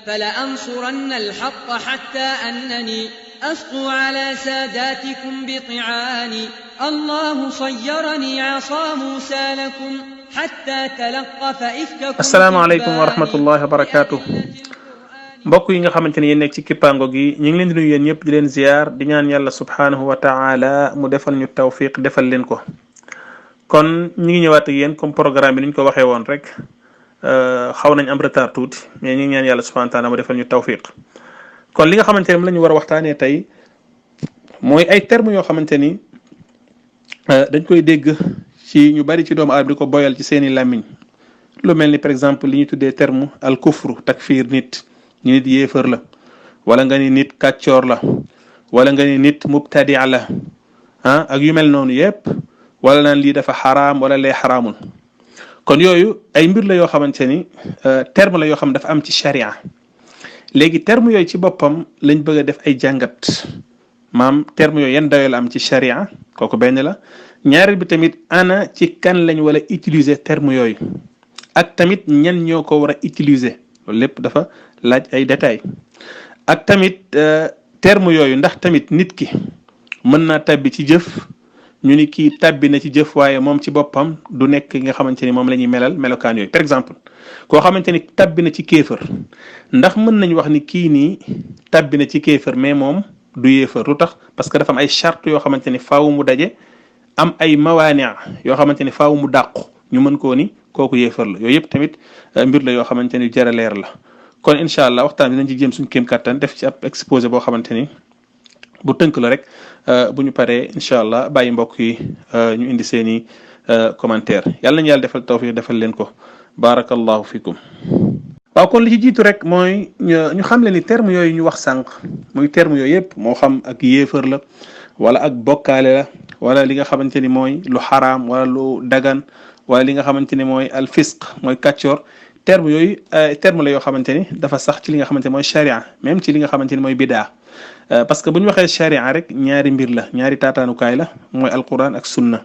فلأنصرن الحق حتى أنني أسطو على ساداتكم بطعاني الله صيرني عصا موسى لكم حتى تلقف إفككم السلام عليكم ورحمة الله وبركاته. mbokk yi nga xamante ne yéen nekk ci kippaango gi ñu ngi leen di nuyu yéen ñëpp di leen ziar di ñaan yàlla subhanahu wa taala mu defal ñu tawfiq defal leen ko. kon ñu ngi ñëwaat ak yéen comme programme bi ni ñu ko waxee woon rek xaw nañ am retard tuuti mais ñu ngi ñaan yàlla subhanahu wa taala mu defal ñu tawfiq. kon li nga xamante ne la ñu war a waxtaanee tey mooy ay termes yoo xamante ni dañ koy dégg ci ñu bari ci doomu aadama di ko boyal ci seeni làmmiñ lu mel ni par exemple li ñu tuddee terme al kufru takfir nit. ñu nit yéefar la wala nga ni nit kàccoor la wala nga ni nit mubtadia la ak yu mel noonu yépp wala naan lii dafa xaraam wala lee xaraamul kon yooyu ay mbir la yoo xamante ni terme la yoo xam dafa am ci sharia léegi terme yooyu ci boppam lañ bëgg a def ay jàngat maam terme yooyu yan dayoo la am ci sharia kooku benn la ñaareel bi tamit ana ci kan lañ wala utiliser terme yooyu ak tamit ñan ñoo ko war a utiliser loolu lépp dafa laaj ay détails ak tamit terme yooyu ndax tamit nit ki mën naa tabbi ci jëf ñu ni kii tabbi na ci jëf waaye moom ci boppam du nekk nga xamante ni moom la ñuy melal melokaan yooyu par exemple koo xamante ni tabbi na ci kéefër ndax mën nañ wax ni kii nii tabbi na ci kéefër mais moom du yéefër lu tax parce que dafa am ay charte yoo xamante ni faaw mu daje am ay mawaani yoo xamante ni faaw mu dàqu ñu mën koo ni kooku yéefër la yooyu yëpp tamit mbir la yoo xamante ni jara leer la kon incha allah waxtaan bi nañ ci jéem suñu kéem kattan def ci ab exposé boo xamante ni bu tënk la rek bu ñu paree incha allah bàyyi mbokk yi ñu indi seeni commentaire yàlla nañu yàlla defal tawfiq defal leen ko barakallahu fikum waaw kon li ci jiitu rek mooy ñu xam le ni terme yooyu ñu wax sànq muy terme yooyu yëpp moo xam ak yéefar la wala ak bokkaale la wala li nga xamante ni mooy lu xaraam wala lu dagan wala li nga xamante ni mooy al fisq mooy kàccoor terme yooyu terme la yoo xamante ni dafa sax ci li nga xamante ni mooy sharia même ci li nga xamante ni mooy bidaa parce que bu ñu waxee sharia rek ñaari mbir la ñaari taataanukaay la mooy alquran ak sunna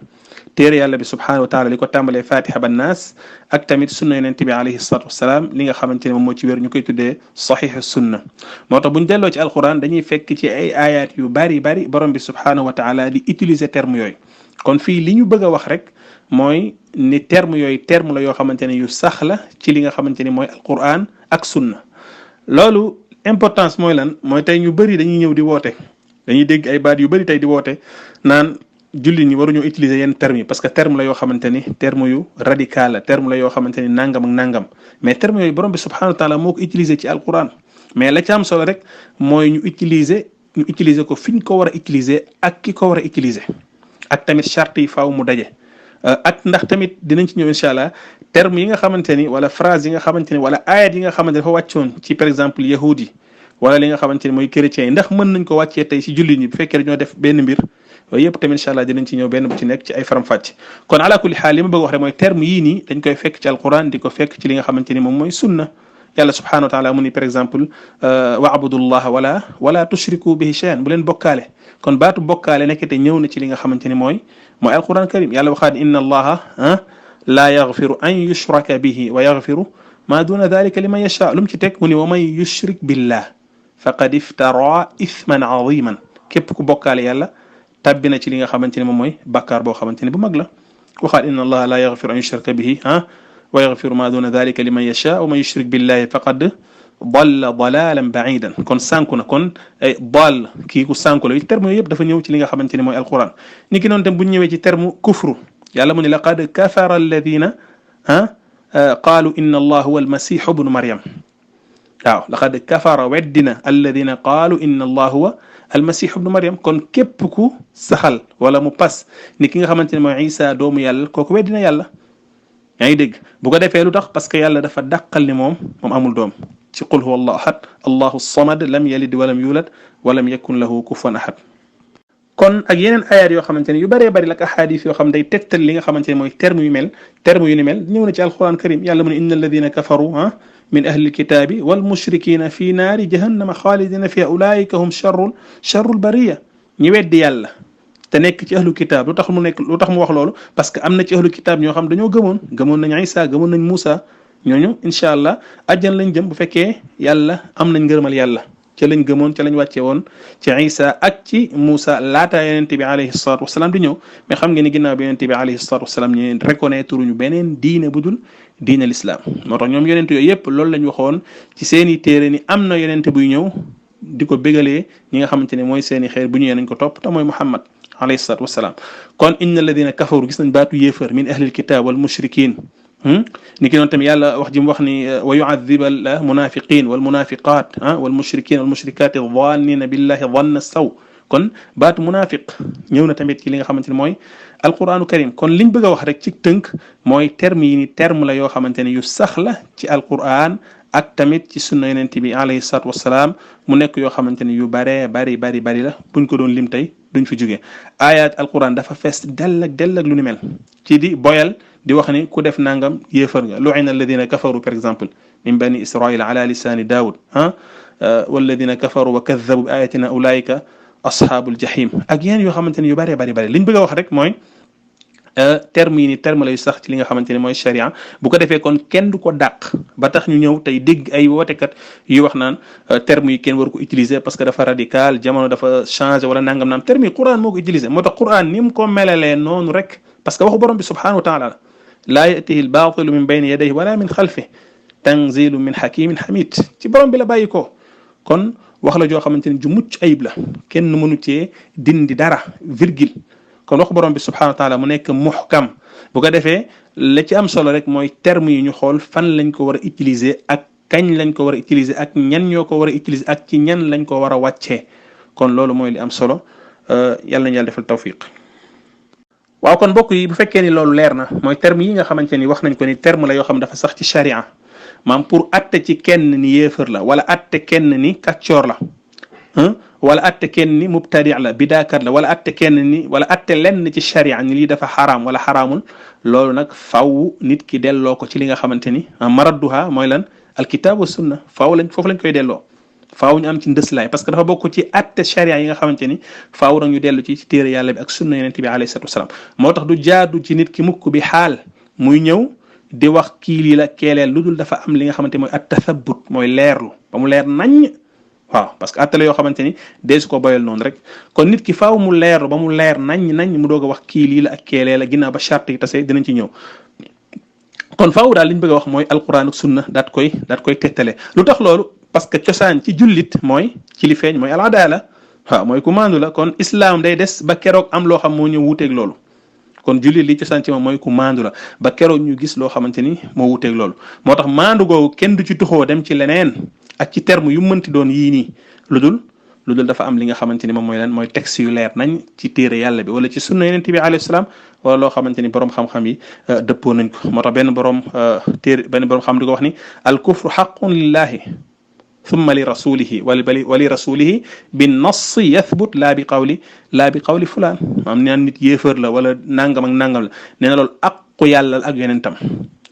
téere yàlla bi subhanahu wa taala li ko tàmbalee fatiha ba naas ak tamit sunna yonent bi alayhi salatu wasalaam li nga xamante ni moom moo ci wér ñu koy tuddee saxiix sunna moo tax bu ñu delloo ci alquran dañuy fekk ci ay ayat yu bari borom bi subhanahu wa taala di utiliser terme yooyu kon fii li ñu bëgg a wax rek mooy ni terme yooyu terme la yoo xamante ne yu sax la ci li nga xamante ni mooy alquran ak sunna loolu importance mooy lan mooy tey ñu bëri dañuy ñëw di woote dañuy dégg ay baat yu bëri tey di woote naan jullit ñi waruñoo utiliser yenn termes yi parce que terme la yoo xamante ni terme yu radical la terme la yoo xamante ni nangam ak nangam mais terme yooyu borom bi subhanahu wa taala moo ko utiliser ci alquran mais la ci am solo rek mooy ñu utiliser ko fi ñu ko war a utiliser ak ki ko war a utiliser ak tamit charte yi faaw mu daje. ak ndax tamit dinañ ci ñëw incha allah terme yi nga xamante ni wala phrase yi nga xamante ni wala ayat yi nga xamante dafa wàccoon ci par exemple yahudi wala li nga xamante ni mooy chrétiens yi ndax mën nañ ko wàccee tey ci jullit ñi bu fekkee dañoo def benn mbir yooyu yëpp tamit incha allah dinañ ci ñëw benn bu ci nekk ci ay faram-fàcc kon ala kulli xaal li ma bëgg wax rek mooy terme yii nii dañ koy fekk ci alquran di ko fekk ci li nga xamante ni moom mooy sunna yàlla subhanahu wa taala mu ni par exemple wa'budullaha wala tushriku bihi shay'an bu leen bokkaale kon baatu bokkaale nekkete ñëw na ci li nga xamante ni mooy alquran karim yàlla waxaat inna allaha la yaghfiru an yushraka bihi wa yaghfiru ma duna dhalika liman yasha lu mu ci teg mu ni wa man yushrik billah faqad iftara ithman aziman képp ku bokkaale yàlla tabbi na ci li nga xamante ni moom mooy bàkkaar boo xamante ni bu mag la waxaat inna allaha la yaghfiru an yushraka bihi wa yaghfiru ma duna dhalika liman yasha wa man yushrik billahi faqad dalla dalalan ba'idan kon sànku na kon dal kii ku sànku la terme yooyu yëpp dafa ñëw ci li nga xamante ni mooy alquran ni ki noonu tam bu ñu ñëwee ci terme kufru yàlla mu ne laqad kafara alladina qaalu inna allah huwa almasihu ibnu maryam waaw laqad kafara weddina alladina qaalu inna allah huwa almasihu ibnu maryam kon képp ku saxal wala mu pas ni ki nga xamante ni mooy isa doomu yàlla kooku weddina yàlla yaa ngi dégg bu ko defee lu tax parce que yàlla dafa dàqal ni moom amul doom ci qul huwa allahu ahad allahu samad lam yalid walam yulad walam yakun lahu kufuwan ahad kon ak yeneen ayaat yoo xamante ne yu bëree bëri la ak ahadis yoo xam day tegtal li nga xamante ne mooy terme yu ni mel ñëw na ci alquran karim yàlla mu ne inna alladina kafaru min ahli alkitabi wal mushrikina fi naari jahannama xaalidina fiha ulaika hum charrul bariya ñi weddi yàlla te nekk ci ahlu kitaab lu tax mu wax loolu parce que am na ci ahlu kitaab ñoo xam dañoo gëmoon nañ Isa gëmoon nañ Musa ñooñu incha allah àjjana lañ jëm bu fekkee yàlla am nañ ngërëmal yàlla ca lañ gëmoon ca lañ wàcce woon ci Isa ak ci Moussa laataa yonent bi alayhi salaatu wasalaam di ñëw mais xam ngeen ni ginnaaw bi yonent bi alayhi salaatu wasalaam ñu reconnaître ñu beneen diine bu dul diine l'islam moo tax ñoom yonent yooyu yëpp loolu lañ waxoon ci seeni téere ni am na yonent buy ñëw di ko bégalee ñi nga xamante ne mooy seeni xeer bu ñëwee nañ ko topp te mooy Muhammad alayhi salaatu wasalaam kon inna alladina kafaru gis nañ baatu yéefar min ahlil kitab wal mushrikin ni ki noonu tamit yàlla wax ji mu wax ni wa yu'adhiba al munafiqin wal munafiqat wal mushrikin wal mushrikat dhannina billahi dhanna saw kon baatu munafiq ñëw na tamit ci li nga xamante ne mooy alquranu karim kon liñ bëgg a wax rek ci tënk mooy terme yi ni terme la yoo xamante ne yu sax la ci alquran ak tamit ci sunna yonent bi alayhi salaatu wasalaam mu nekk yoo xamante ne yu bari la buñ ko doon lim tey duñ fi jógee ayat alquran dafa fees dell ak lu ni mel ci di boyal di wax ni ku def nangam yéefar nga lu'ina alladina kafaru par exemple min bani israil ala lisani daawud walladina kafaru wa kadhabu bi ayatina ulaika ashabul jahim ak yéen yoo xamante ne yu bari liñ bëgg a wax rek mooy terme yi ni terme lay sax ci li nga xamante ne mooy sharia bu ko defee kon kenn du ko dàq ba tax ñu ñëw tey dégg ay wootekat yu wax naan terme yi kenn waru ko utiliser parce que dafa radical jamono dafa changé wala nangam naam terme yi Quran moo ko utiliser moo tax Quran ni mu ko melalee noonu rek parce que waxu borom bi subhanahu wa taala laa yatihi al baatilu min bayni yadayhi wala min xalfihi tanzilu min hakimin hamid ci borom bi la bàyyi ko kon wax la joo xamante ne ju mucc ayib la kenn mënu cee dindi dara virgule kon wax borom bi subhanahu wa taala mu nekk muhkam bu ko defee la ci am solo rek mooy terme yi ñu xool fan lañ ko war a utiliser ak kañ lañ ko war a utiliser ak ñan ñoo ko war a utiliser ak ci ñan lañ ko war a wàccee kon loolu mooy li am solo yàlla nañu yàlla defal tawfiq waaw kon mbokk yi bu fekkee ni loolu leer na mooy terme yi nga xamante ni wax nañ ko ni terme la yoo xam dafa sax ci sharia maam pour atte ci kenn ni yéefar la wala atte kenn ni kàccoor la wala atte kenn ni mubtadi la bidaakat la wala atte kenn ni wala atte lenn ci sharia ni lii dafa xaraam wala xaraamul loolu nag faw nit ki delloo ko ci li nga xamante ni maradduha mooy lan alkitab wa sunna foofu lañ koy delloo faaw ñu am ci ndëslaay parce que dafa bokk ci atte sharia yi nga xamante ni faaw nag ñu dellu ci téere yàlla bi ak sunna yonent bi alayhi salatu wasalaam moo tax du jaadu ci nit ki mukk bi xaal muy ñëw di wax kii lii la keeleel lu dul dafa am li nga xamante mooy at tathabut mooy leerlu ba mu leer nañ waaw parce que attale yoo xamante ni deesu ko boyal noonu rek kon nit ki faaw mu leerlu ba mu leer nañ mu doog a wax kii lii la ak keelee la ginnaaw ba charte yi tase dinañ ci ñëw kon faaw daal li ñu bëgg a wax mooy alquran ak sunna daat koy tettale lu tax loolu parce que cosaan ci jullit mooy ci li feeñ mooy al adala waaw mooy ku maandu la kon islam day des ba keroog am loo xam moo ñëw wuuteeg loolu kon jullit li cosaan ci moom mooy ku maandu la ba keroog ñu gis loo xamante ni moo wuuteeg loolu moo tax maandu googu kenn du ci tuxoo dem ci leneen ak ci terme yu mënti doon yii nii lu dul dafa am li nga xamante ni moom mooy lan mooy texte yu leer nañ ci téere yàlla bi wala ci sunna yonent bi alayhi salaam wala loo xamante ni borom xam-xam yi dëppoo nañ ko moo tax benn borom xam di ko wax ni al kufru haqqun lillahi thumma li rasulihi wa li rasulihi bi nass yathbut laa bi qawli fulaan maam naan nit yéefar la wala nangam ak nangam la nee na loolu aqu yàlla ak yonentam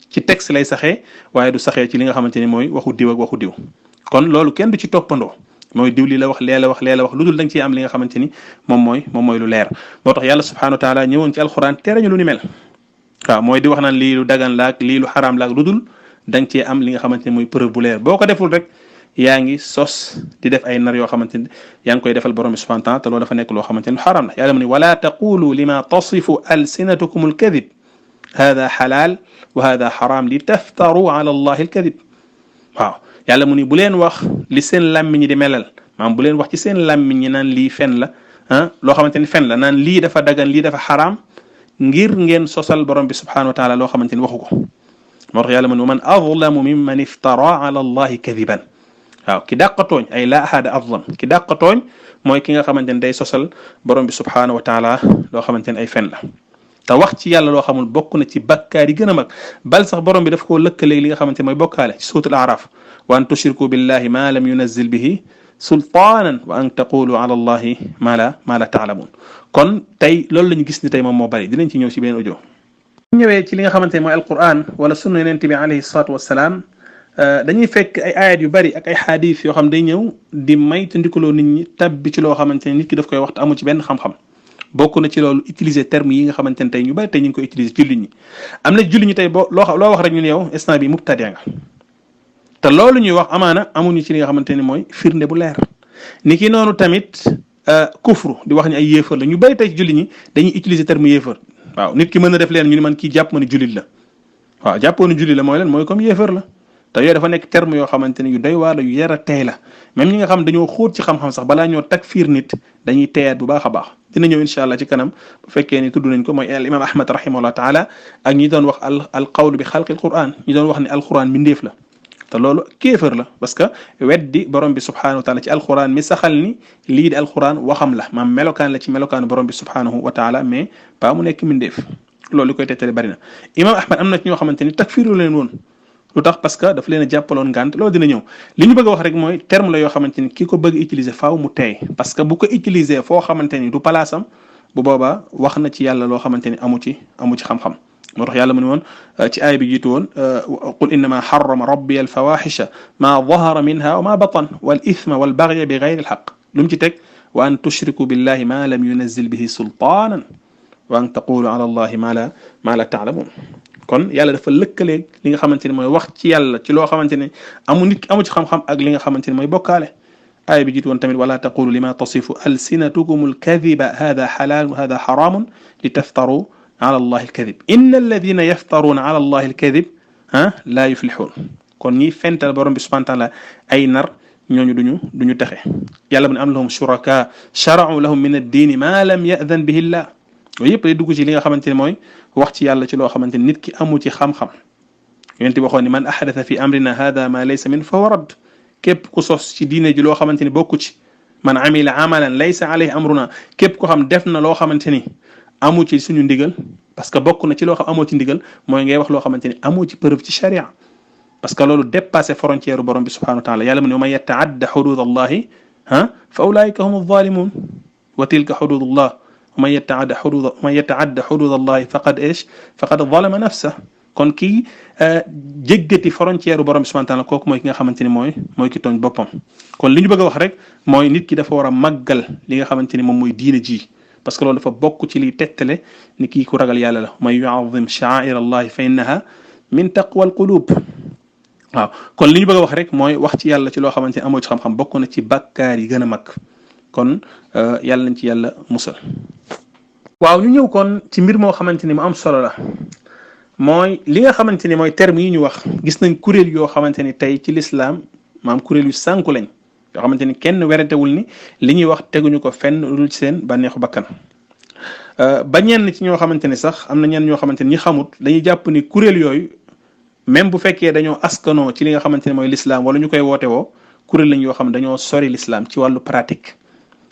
ci texte lay saxee waaye du saxee ci li nga xamante ni mooy waxu diw ak waxu diw kon loolu kenn du ci toppandoo mooy diw li la wax lee la wax lu dul da nga ciy am li nga xamante ni moom mooy lu leer moo tax yàlla subhanahu wa taala ñëwoon ci alquran tere ñu lu ni mel waaw mooy di wax naan lii lu dagan laak lii lu xaraam laak lu dul da nga cee am li nga xamante ni mooy preuve bu leer boo ko deful rek yaa ngi sos di def ay nar yoo xamante ni yaa ngi koy defal borom bi subhanahu wa taala te loolu dafa nekk loo xamante ni lu xaraam la yàlla mu ne wala taqulu lima tasifu alsinatukum alkadib hada xalaal wa hada xaraam li taftaru ala allahi alkadib waaw yàlla mu ni bu leen wax li seen làmmiñ di melal maanaam bu leen wax ci seen làmmiñ ñi naan lii fen la loo xamante ni fen la naan lii dafa dagan lii dafa xaraam ngir ngeen sosal borom bi subhanahu wa taala loo xamante ni waxu ko moo tax yàlla mu ni wa man azlamu mimman iftara ala allahi kadiban waaw ki dàq tooñ ay la ahada azlam ki dàq tooñ mooy ki nga xamante ni day sosal borom bi subhanahu wa taala loo xamante ni ay fen la te wax ci yàlla loo xamul bokk na ci bakkaar yi gën a mag bal sax borom bi daf koo lëkkaleeg li nga xamante mooy bokkaale ci suutul araf wa an tushriku billahi ma lam yunazil bihi sultaanan wa an taqulu ala allahi ma la taalamun kon tey loolu la ñu gis ni tey moom moo bari dinañ ci ñëw ci benn audio ñëwee ci li nga xamante mooy alquran wala sunna yonent bi alayhi salaatu wassalaam dañuy fekk ay ayat yu bari ak ay xadis yoo xam day ñëw di may te ndikaloo nit ñi tabbi ci loo xamante ne nit ki daf koy wax te amu ci benn xam-xam bokk na ci loolu utiliser terme yi nga xamante ne tey ñu bari tey ñu ngi koy utiliser jullit ñi am na jullit ñi tey loo wax rek ñu ne yow instant bi mubtadi nga te loolu ñuy wax amaana amuñu ci li nga xamante ni mooy firnde bu leer ni ki noonu tamit kufru di wax ni ay yéefar la ñu bari tey jullit ñi dañuy utiliser terme yéefar waaw nit ki mën na def leen ñu ni man kii jàpp ma ni jullit la waaw jàppoo ni jullit la mooy leen mooy comme yéefar la te yooyu dafa nekk terme yoo xamante ne yu doy waar la yu yara tey la même ñi nga xam dañoo xóot ci xam-xam sax balaa ñoo takfiir nit dañuy teyaat bu baax a baax dina ñëw incha allah ci kanam bu fekkee ni tudd nañ ko mooy al imam ahmad rahimahullah taala ak ñi doon wax al qawl bi xalqil quran ñi doon wax ne alquran mbindeef la te loolu kéefër la parce que weddi borom bi subhanahu wa taala ci alquran mi saxal ni lii di alquran waxam la maam melokaan la ci melokaanu borom bi subhanahu wa taala mais pas mu nekk mbindeef loolu li koy tettale bari na imam ahmad am na ci ñoo xamante ni takfiiru leen woon lu tax parce que dafa leen a jàppaloon ngànt loolu dina ñëw li ñu bëgg a wax rek mooy terme la yoo xamante ni ki ko bëgg utiliser faaw mu teey parce que bu ko utiliser foo xamante ni du palaasam bu boobaa wax na ci yàlla loo xamante ni amu ci xam-xam moo tax yàlla mu ne woon ci aaya bi jiitu woon qul innama harrama rabbi alfawahisha ma dahara minha wa ma batan wal ithma wal bagya bi gayri alhaq lu mu ci teg wa an tushriku billahi ma lam yunazil bihi sultanan wa an taqulu ala allahi ma la taalamun kon yàlla dafa lëkkaleeg li nga xamante ni mooy wax ci yàlla ci loo xamante ne nit ki amu ci xam-xam ak li nga xamante ni mooy bokkaale aaya bi jiitu woon tamit wala taqulu lima tasifu alsinatukum alkadiba hada xalaalun hada xaraamun li taftaru ala allahi alkadib inna alladina yaftaruuna ala allahi alkadib laa yuflixuun kon ñi fental borom bi subhanahu wa taala ay nar ñooñu duñu texe yàlla mu ne am lahum shuraka shara'u lahum min addiini ma lam ya'dan bihi llah yooyu yëpp day dugg ci li nga xamante ne mooy wax ci yàlla ci loo xamante ni nit ki amu ci xam-xam yonent bi waxoon ni man ahdatha fi amrina hada ma laysa min fa huwa radd képp ku sos ci diine ji loo xamante ni bokku ci man amila amalan laysa alayhi amruna képp ko xam def na loo xamante ni amu ci suñu ndigal parce que bokk na ci loo xam amoo ci ndigal mooy ngay wax loo xamante ni amoo ci preuve ci sharia parce que loolu dépassé frontière borom bi subhanahu wa taala yàlla mu ne man yataadda hudud allahi fa ulaika hum adh-dhalimun wa tilka hududullah man yataadda hudud allahi faqad zalama nafsa kon kii jéggati frontière borom bi subhanahu wa taala kooku mooy ki nga xamante ni mooy ki tooñ boppam kon li ñu bëgg a wax rek mooy nit ki dafa war a màggal li nga xamante ni moom mooy diine ji parce que loolu dafa bokk ci liy tettale ni kii ku ragal yàlla la man yu'azzim sha'a'ir allahi fa innaha min taqwa al qulub waaw kon li ñu bëgg a wax rek mooy wax ci yàlla ci loo xamante ni amoo ci xam-xam bokk na ci bàkkaar yi gën a mag kon yàlla nañ ci yàlla musal waaw ñu ñëw kon ci mbir moo xamante ni mu am solo la mooy li nga xamante ni mooy terme yi ñu wax gis nañ kuréel yoo xamante ni tey ci lislaam maam kuréel yu sànku lañ yoo xamante ni kenn werantewul ni li ñuy wax teguñu ko fenn lu ci seen bànneexu bakkan ba ñenn ci ñoo xamante ni sax am na ñenn ñoo xamante ni ñi xamut dañuy jàpp ni kuréel yooyu même bu fekkee dañoo askanoo ci li nga xamante ni mooy lislaam wala ñu koy woote woo kuréel lañ yoo xam ne dañoo sori lislaam ci wàllu pratique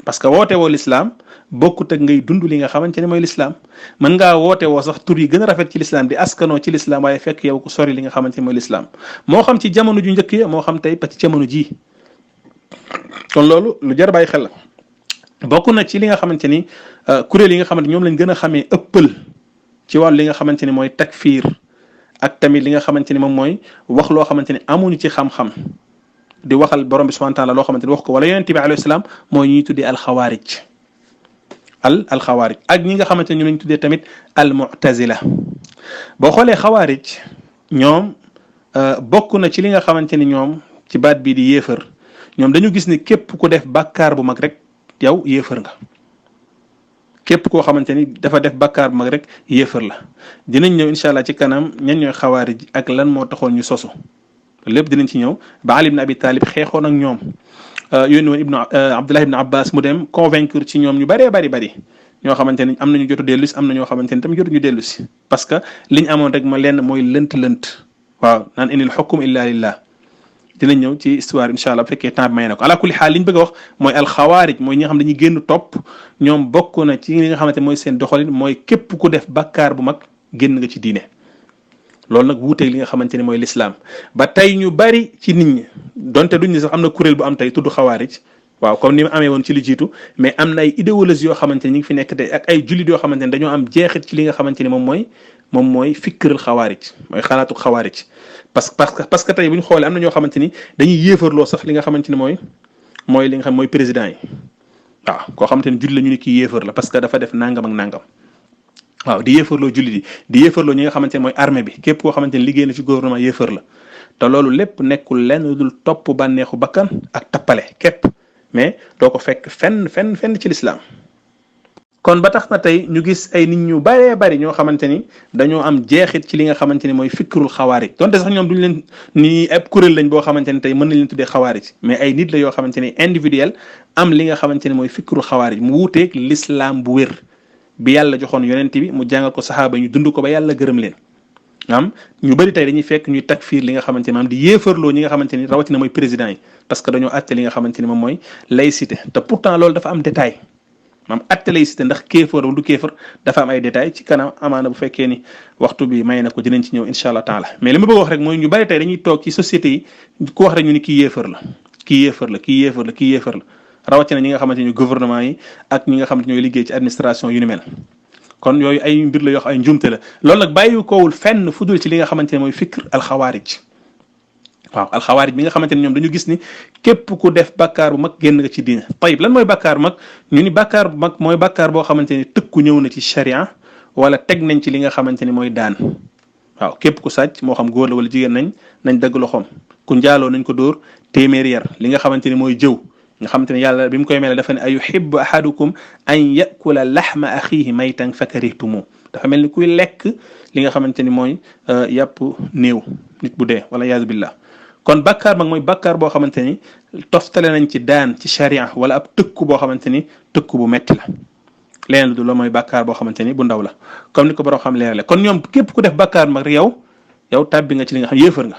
parce que woote woo lislaam bokkut ak ngay dund li nga xamante ni mooy lislaam mën ngaa woote woo sax tur yi gën a rafet ci lislaam di askanoo ci lislaam waaye fekk yow ku sori li nga xamante ni mooy lislaam moo xam ci jamono ju njëkk ya moo xam tey ba ci jamono ji kon loolu lu jar bàyyi xel la bokk na ci li nga xamante ni kuréel yi nga xamante ñoom lañ gën a xamee ëppal ci wàllu li nga xamante ni mooy takfiir ak tamit li nga xamante ni moom mooy wax loo xamante ni amuñu ci xam-xam di waxal borom bi subhanahu wa taala loo xamante ni wax ko wala yonent bi alayhi salaam mooy ñuy tuddee alxawaarij alxawaarij ak ñi nga xamante ni ñu lañ tuddee tamit almu'tazila boo xoolee xawaarij ñoom bokk na ci li nga xamante ni ñoom ci baat bii di yéefar ñoom dañu gis ni képp ku def bàkkaar bu mag rek yow yéefar nga képp koo xamante ni dafa def bàkkaar bu mag rek yéefar la dinañ ñëw incha allah ci kanam ñan ñooy xawaarij ak lan moo taxoon ñu sosu lépp dinañ ci ñëw ba Ali ibn Abi Talib xeexoon ak ñoom yónni woon Abdullah ibn Abbas mu dem convaincre ci ñoom ñu bëree bari ñoo xamante ni am nañu jotu dellu si am na ñoo xamante ni tamit jotuñu dellu si parce que liñ amoon rek ma lenn mooy lënt waaw naan inil hukm illa lillah dinañ ñëw ci histoire incha allah bu fekkee temps bi may na ko ala kulli xaal li ñu bëgg a wax mooy alxawaarij mooy ñi nga xam dañuy génn topp ñoom bokk na ci li nga xamante mooy seen doxalin mooy képp ku def bakkaar bu mag génn nga ci diine loolu nag wuuteeg li nga xamante ni mooy lislaam ba tey ñu bari ci nit ñi donte duñ ni sax am na kuréel bu am tey tudd xawaarij waaw comme ni mu amee woon ci li jiitu mais am na ay idéologie yoo xamante ni ñu ngi fi nekk tey ak ay jullit yoo xamante ni dañoo am jeexit ci li nga xamante ni moom mooy fikkiral xawaarij mooy xalaatu xawaarij parce que tey bu ñu xoolee am na ñoo xamante ni dañuy yéefarloo sax li nga xamante ni mooy li nga xam mooy président yi waaw koo xamante ni jullit la ñu ne kii yéefar la parce que dafa def nangam ak nangam waaw di yéefarloo jullit yi di yéefarloo ñi nga xamante ne mooy armée bi képp koo xamante ni liggéey na ci gouvernement yéefar la te loolu lépp nekkul lenn lu dul topp bànneexu bakkan ak tappale képp mais doo ko fekk fenn ci lislaam kon ba tax na tey ñu gis ay nit ñu baree bari ñoo xamante ni dañoo am jeexit ci li nga xamante ni mooy fikrul xawaarij donte sax ñoom duñ leen ni ab kuréel lañ boo xamante ni tey mën nañ leen tuddee xawaarij mais ay nit la yoo xamante ni individuel am li nga xamante ni mooy fikrul xawaarij mu wuuteeg l'islam bu wér bi yàlla joxoon yonent bi mu jàngal ko saxaaba ñu dund ko ba yàlla gërëm leen ñu bëri tey dañuy fekk ñuy takfiir li nga xamante ni maanaam di yéefarloo ñi nga xamante ni rawatina mooy président yi parce que dañoo àtte li nga xamante ni moom mooy laïcité te pourtant loolu dafa am détail maanaam àtte laïcité ndax kéefar wala du kéefar dafa am ay détail ci kanam amaana bu fekkee ni waxtu bi may na ko dinañ ci ñëw incha allah taala mais li ma bëgg wax rek mooy ñu bëri tey dañuy toog ci société yi ku wax rek ñu ni kii yéefar la kii yéefar la kii yéefar la kii yéefar la rawatina ñi nga xamante ni gouvernement yi ak ñi nga xamante ñooy liggéey ci administration yu ni mel kon yooyu ay mbir la yoo xam ay njumte la loolu nag bàyyi koowul fenn fu dul ci li nga xamante ne mooy fikr alxawaarij waaw alxawaarij bi nga xamante ne ñoom dañu gis ni képp ku def bàkkaar bu mag génn nga ci diine tayib lan mooy bàkkaar bu mag ñu ni bàkkaar bu mag mooy bàkkaar boo xamante ni tëkku ñëw na ci sharia wala teg nañ ci li nga xamante ni mooy daan waaw képp ku sàcc moo xam góor la wala jigéen nañ dagg loxoom ku njaaloo nañ ko dóor téeméeri yar li nga xamante ni mooy jëw nga xamante ne yàlla bi mu koy mel dafa ne ayuhibbu ahadukum an yakula laxma axihi maytan fakarihtumu dafa mel ni kuy lekk li nga xamante ni mooy yàpp néew nit bu dee wala yaazu billah kon bàkkaar mag mooy bàkkaar boo xamante ni toftale nañ ci daan ci sharia wala ab tëkku boo xamante ni tëkku bu metti la leneen lu dul mooy bàkkaar boo xamante ni bu ndaw la comme ni ko borom xam leerale kon ñoom képp ku def bàkkaar mag rek yow tàbbi nga ci li nga xam yéefar nga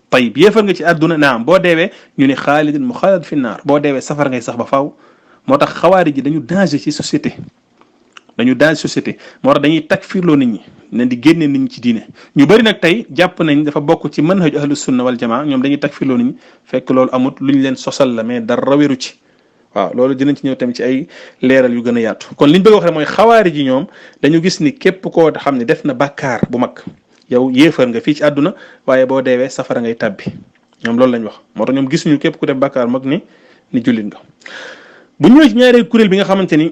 tayib yéefar nga ci àdduna naam boo deewee ñu ni xaalidin muxallad fi naar boo deewee safar ngay sax ba faaw moo tax xawaari ji dañu danger ci société moo tax dañuy takfirloo nit ñi ne di génne nit ñi ci diine ñu bëri nag tey jàpp nañ dafa bokk ci manhaj ahlus sunna wal jamaa ñoom dañuy takfirloo nit ñi fekk loolu amut lu ñu leen sosal la mais dara wéru ci waaw loolu dinañ ci ñëw tamit ci ay leeral yu gën a yaatu kon liñ bëgg a wax rek mooy xawaari ji ñoom dañu gis ni képp koo xam ne def na bàkkaar bu mag yow yéefar nga fii ci àdduna waaye boo deewee safara ngay tàbbi ñoom loolu lañ wax moo tax ñoom gisuñu képp ku def bàkkaar mag ni jullit nga bu ñëwee ci ñaareel kuréel bi nga xamante ni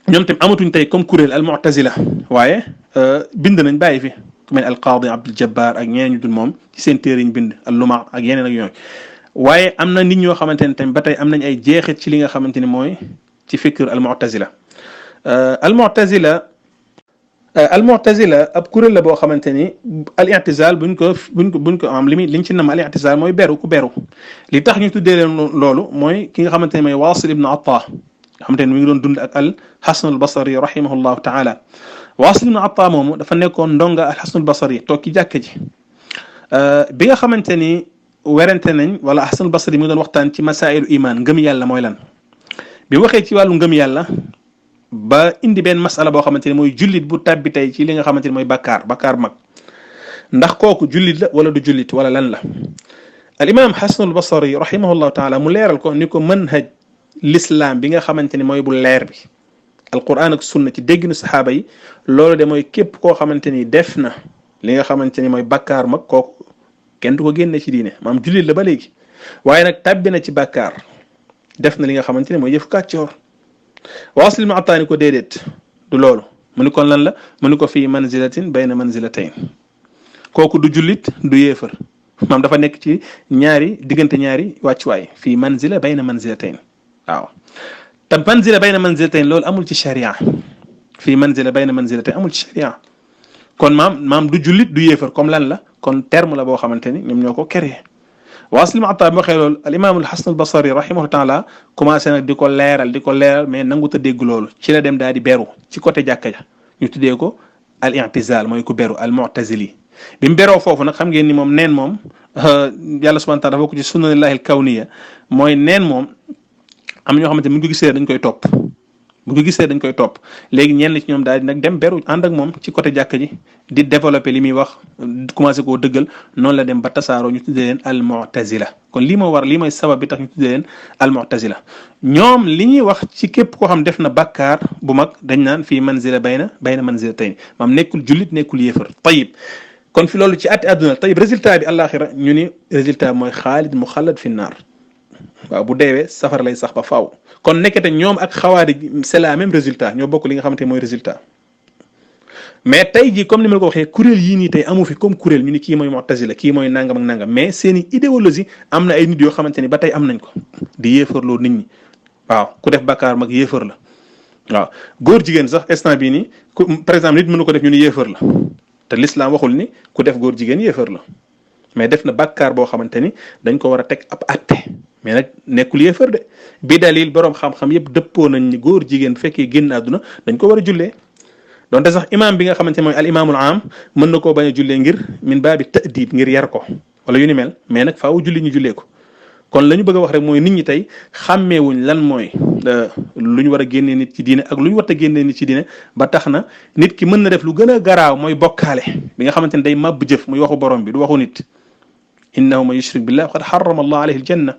ñoom tam amatuñ tey comme kuréel al mu'tazila waaye bind nañ bàyyi fi ku mel al qaadi Abdul Jabbar ak ñeneen ñu dul moom ci seen téere ñu bind al luma ak yeneen ak yooyu waaye am na nit ñoo xamante ne tamit ba tey am nañ ay jeexit ci li nga xamante ni mooy ci fikr al mu'tazila al mu'tazila ab kuréel la boo xamante ni al i'tizal buñ ko am liñ ci nam al i'tizal mooy beru ku beru li tax ñu tuddee leen loolu mooy ki nga xamante ni mooy Wasil ibn Atta nga xamante ni mi ngi doon dund ak al Hasan al Basri rahimahullahu taala Wasil ibn Atta moomu dafa nekkoon ndonga al Hasan al Basri toog ci jàkka ji bi nga xamante ni werante nañ wala Hasan al Basri mi ngi doon waxtaan ci masailu iman ngëm yàlla mooy lan bi waxee ci wàllu ngëm yàlla ba indi benn masala boo xamante ne mooy jullit bu tàbbi tey ci li nga xamante ne mooy bàkkaar mag ndax kooku jullit la wala du jullit wala lan la al imam Hasan al Basri rahimahullahu taala mu leeral ko ni ko manhaj l'islam bi nga xamante ne mooy bu leer bi alquran ak sunna ci dégginu saxaaba yi loolu de mooy képp koo xamante ni def na li nga xamante ni mooy bàkkaar mag kooku kenn du ko génne ci diine maam jullit la ba léegi waaye nag tàbbi na ci bàkkaar def na li nga xamante ne mooy yëfu kàccoor Waasil ibn Ataa ni ko déedéet du loolu mu ni kon lan la mu ni ko fii manzilatin bayna manzilatayn kooku du jullit du yéefar maam dafa nekk ci diggante ñaari wàccuwaay fii manzila bayna manzilatayn waaw te manzila bayna manzilatayn loolu amul ci sharia fii manzila bayna manzilatayn amul ci sharia kon maam du jullit du yéefar comme lan la kon terme la boo xamante ni ñoom ñoo ko créé Waasil ibn Ataa bi waxee loolu al imam al Hasan al Basri rahimahu taala commencé nag di ko leeral mais nangut a dégg loolu ci la dem daal di beru ci côté jàkka ja ñu tuddee ko al i'tizal mooy ku beru al mu'tazili bi mu beroo foofu nag xam ngeen ni moom neen moom yàlla subhanahu wa taala dafa ko ci sunnanillahi al kawniya mooy neen moom am ñoo xamante ni bu ñu ko gisee dañ koy topp léegi ñenn ci ñoom daal di nag dem beru ànd ak moom ci côté jàkka ji di développer li muy wax commencé koo dëggal noonu la dem ba tasaaroo ñu tuddee leen al mu'tazila kon lii mooy sabab bi tax ñu tuddee leen al mu'tazila ñoom li ñuy wax ci képp koo xam def na bàkkaar bu mag dañ naan fii manzila bayna manzilatayn maam nekkul jullit nekkul yéefar tayib kon fi loolu ci atti àdduna tayib résultat bi àllaaxira ñu ni résultat mooy xaalid muxallad fi naar waaw bu deewee safara lay sax ba faaw kon nekkete ñoom ak xawaarij c'est la même résultat ñoo bokk li nga xamante mooy résultat mais tey jii comme ni ma la ko waxee kuréel yii nii tey amu fi comme kuréel ñu ni kii mooy mu'tazila kii mooy nangam ak nangam mais seeni idéologie am na ay nit yoo xamante ni ba tey am nañ ko di yéefarloo nit ñi waaw ku def bakkaar mag yéefar la waaw góor jigéen sax instant bii nii par exemple nit mënu ko def ñu ni yéefar la te l'islam waxul ni ku def góor jigéen yéefar la mais def na bakkaar boo xamante ni dañ ko war a teg ab atte mais nag nekkul yéefar de bi dalil boroom xam-xam yëpp dëppoo nañ ni góor jigéen fekkee génn àdduna dañ ko war a jullee donte sax imam bi nga xamante mooy al imaamul am mën na koo bañ a jullee ngir min baabi ta'dib ngir yar ko wala yu ni mel mais nag faaw julli ñu jullee ko kon la ñu bëgg a wax rek mooy nit ñi tey xàmmeewuñ lan mooy lu ñu war a génnee nit ci diine ak lu ñu war a génnee nit ci diine ba tax na nit ki mën na def lu gën a garaaw mooy bokkaale bi nga xamante ne day màbb jëf muy waxu borom bi du waxu nit innahu man yushrik billah faqad harrama allah alayhi aljanna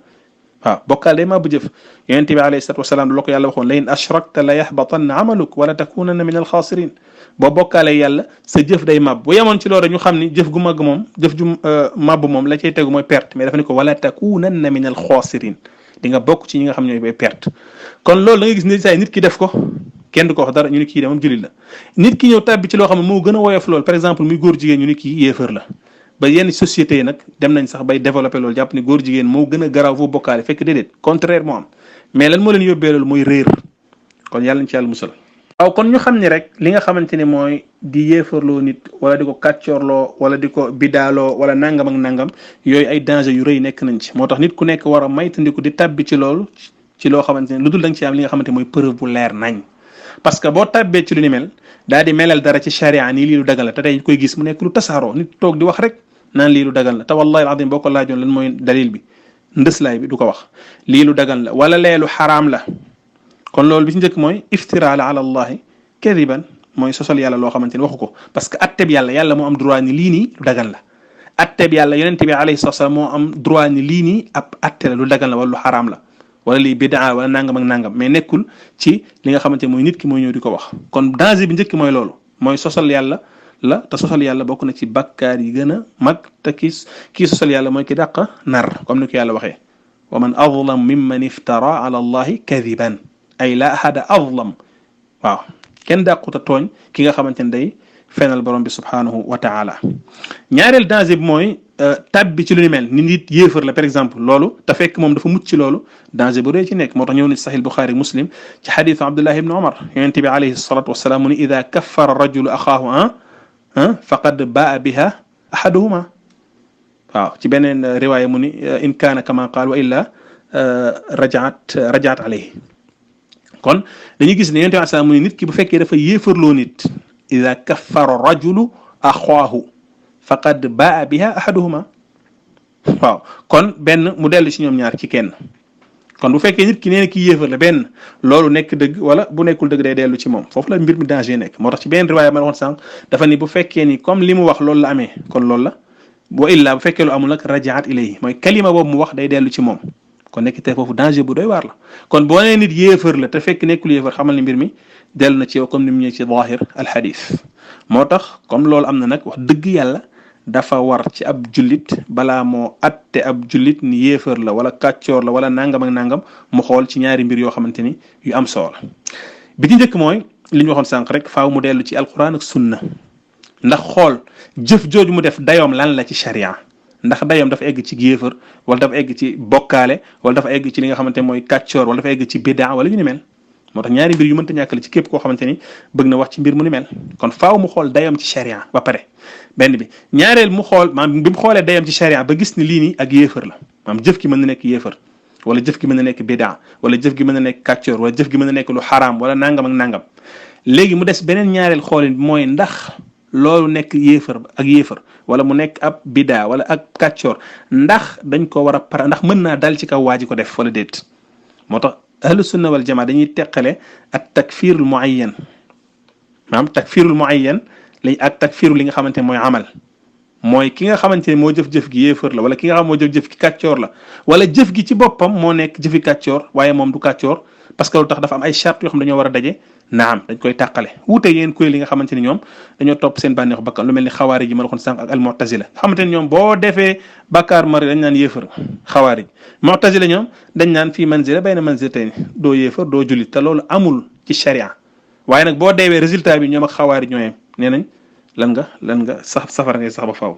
waaw bokkaale day màbb jëf yonent bi alayhi salatu wasalaam la ko yàlla waxoon la in ashrakta la yaxbatanna amaluk wala takunanna min alxaasirin boo bokkaale yàlla sa jëf day màbb bu yemoon ci loolu rek ñu xam ni jëf gu màgg moom jëf ju màbb moom la cay tegu mooy perte mais dafa ni ko wala takunanna min alxaasirin di nga bokk ci ñi nga xam ñooy bay perte kon loolu da nga gis ne say nit ki def ko kenn du ko wax dara ñu ni kii de moom jullit la nit ki ñëw tàbbi ci loo xam ne moo gën a woyof loolu par exemple muy góor jigéen ñu ni kii yéefar la ba yenn sociétés yi nag dem nañ sax bay développé loolu jàpp ni góor jigéen moo gën a garaaw foofu bokkaale fekk déedéet contraire moo am mais lan moo leen yóbbee loolu mooy réer kon yàlla nañ ci yàlla musal waaw kon ñu xam ni rek li nga xamante ne mooy di yéefarloo nit wala di ko kàccoorloo wala di ko bidaaloo wala nangam ak nangam yooyu ay danger yu rëy nekk nañ ci moo tax nit ku nekk war a maytandiku di tabbi ci loolu ci loo xamante ne lu dul da nga ci am li nga xamante mooy preuve bu leer nañ parce que boo tabbee ci lu ni mel daal di melal dara ci charia nii lii lu dagal la te tey koy gis mu nekk lu tasaaroo nit toog di wax rek naan lii lu dagal la te wallahi alazim boo ko laajoon lan mooy dalil bi ndëslaay bi du ko wax lii lu dagal la wala leelu xaraam la kon loolu bi ci njëkk mooy iftira ala allahi kadiban mooy sosal yàlla loo xamante ni waxu ko parce que atteb yàlla moo am droit ni lii nii lu dagan la atteb yàlla yonente bi alayhi salaam moo am droit ni lii nii ab atte la lu dagan la wala lu xaraam la wala lii bidaa wala nangam ak nangam mais nekkul ci li nga xamante mooy nit ki mooy ñëw di ko wax kon danger bi njëkk mooy loolu mooy sosal yàlla la te sosal yàlla bokk na ci bakkaar yi gën a mag te kii sosal yàlla mooy ki dàq nar comme ni ko yàlla waxee wa man azlam mimman iftara ala allahi kadiban ay la ahada azlam waaw kenn dàquta tooñ ki nga xamante ne day fenal borom bi subhanahu wa taala ñaareel danger bi mooy tabbi ci lu ni mel ni nit yéefar la par exemple loolu te fekk moom dafa mucc ci loolu danger bu rëy ci nekk moo tax ñëw na ci sahih Bukhari Muslim ci xadiisu Abdullah ibn Umar yonent bi alayhi salatu wasalaam mu ni ida kaffara rajulu axaahu faqad baa biha ahaduhuma waaw ci beneen riwaaya mu ni in kaana kama qaal wa illa rajaat alayhi kon dañuy gis ne yonent bi salaam mu ni nit ki bu fekkee dafa yéefarloo nit ida kaffara rajulu axaahu faqad baa biha ahaduhuma waaw kon benn mu dellu ci ñoom ñaar ci kenn kon bu fekkee nit ki nee na kii yéefar la benn loolu nekk dëgg wala bu nekkul dëgg day dellu ci moom foofu la mbir mi danger nekk moo tax ci benn riwaaya ma waxoon sànq dafa ni bu fekkee ni comme li mu wax loolu la amee kon loolu la wa illa bu fekkee lu amul nag rajaat ilayhi mooy kalima boobu mu wax day dellu ci moom kon nekk te foofu danger bu doy waar la kon boo nee nit yéefar la te fekk nekkul yéefar xamal ni mbir mi dellu na ci yow comme ni mu ñëwee ci zahir al hadith moo tax comme loolu am na nag wax dëgg yàlla dafa war ci ab jullit balaa moo atte ab jullit ni yéefar la wala kàccoor la wala nangam ak nangam mu xool ci ñaari mbir yoo xamante ni yu am solo bi ci njëkk mooy li ñu waxoon sànq rek faaw mu dellu ci alquran ak sunna ndax xool jëf jooju mu def dayoom lan la ci sharia ndax dayoom dafa egg ci yéefar wala dafa egg ci bokkaale wala dafa egg ci li nga xamante mooy kàccoor wala dafa egg ci bidaa wala yu ni mel moo tax ñaari mbir yu mënta ñàkk la ci képp koo xamante ni bëgg na wax ci mbir mu ni mel kon faaw mu xool dayoom ci sharia ba pare benn bi ñaareel mu xool maanaam bi mu xoolee dayoom ci sharia ba gis ni lii nii ak yéefar la maanaam jëf gi mën na nekk yéefar wala jëf gi mën na nekk bidaa wala jëf gi mën na nekk kàccoor wala jëf gi mën na nekk lu xaraam wala nangam ak nangam léegi mu des beneen ñaareel xoolin bi mooy ndax loolu nekk yéefar ak yéefar wala mu nekk ab bidaa wala ak kàccoor ndax dañ ko war a para ndax mën naa dal ci kaw waa ji ko def wala déet moo tax ahlu sunna wal jamaa dañuy teqale ak takfirul muayyan maanaam takfirul muayyan lañ ak takfiru li nga xamante ne mooy amal mooy ki nga xamante ne moo jëf-jëf gi yéefar la wala ki nga xam moo jëf-jëf gi kàccoor la wala jëf gi ci boppam moo nekk jëfi kàccoor waaye moom du kàccoor parce que lu tax dafa am ay charte yoo xam dañoo war a daje naam dañ koy tàqale wuute yéen kuréel yi nga xamante ni ñoom dañoo topp seen bànneexu bakkan lu mel ni xawaarij yi ma la waxoon sànq ak al mu'tazila nga xamante ni ñoom boo defee bàkkaar mari dañ naan yéefar xawaarij mu'tazila ñoom dañ naan fii manzila bayna manzilatayn doo yéefar doo jullit te loolu amul ci sharia waaye nag boo deewee résultat bi ñoom ak xawaarij ñooyem nee nañ lan nga sax safara ngay sax ba faaw.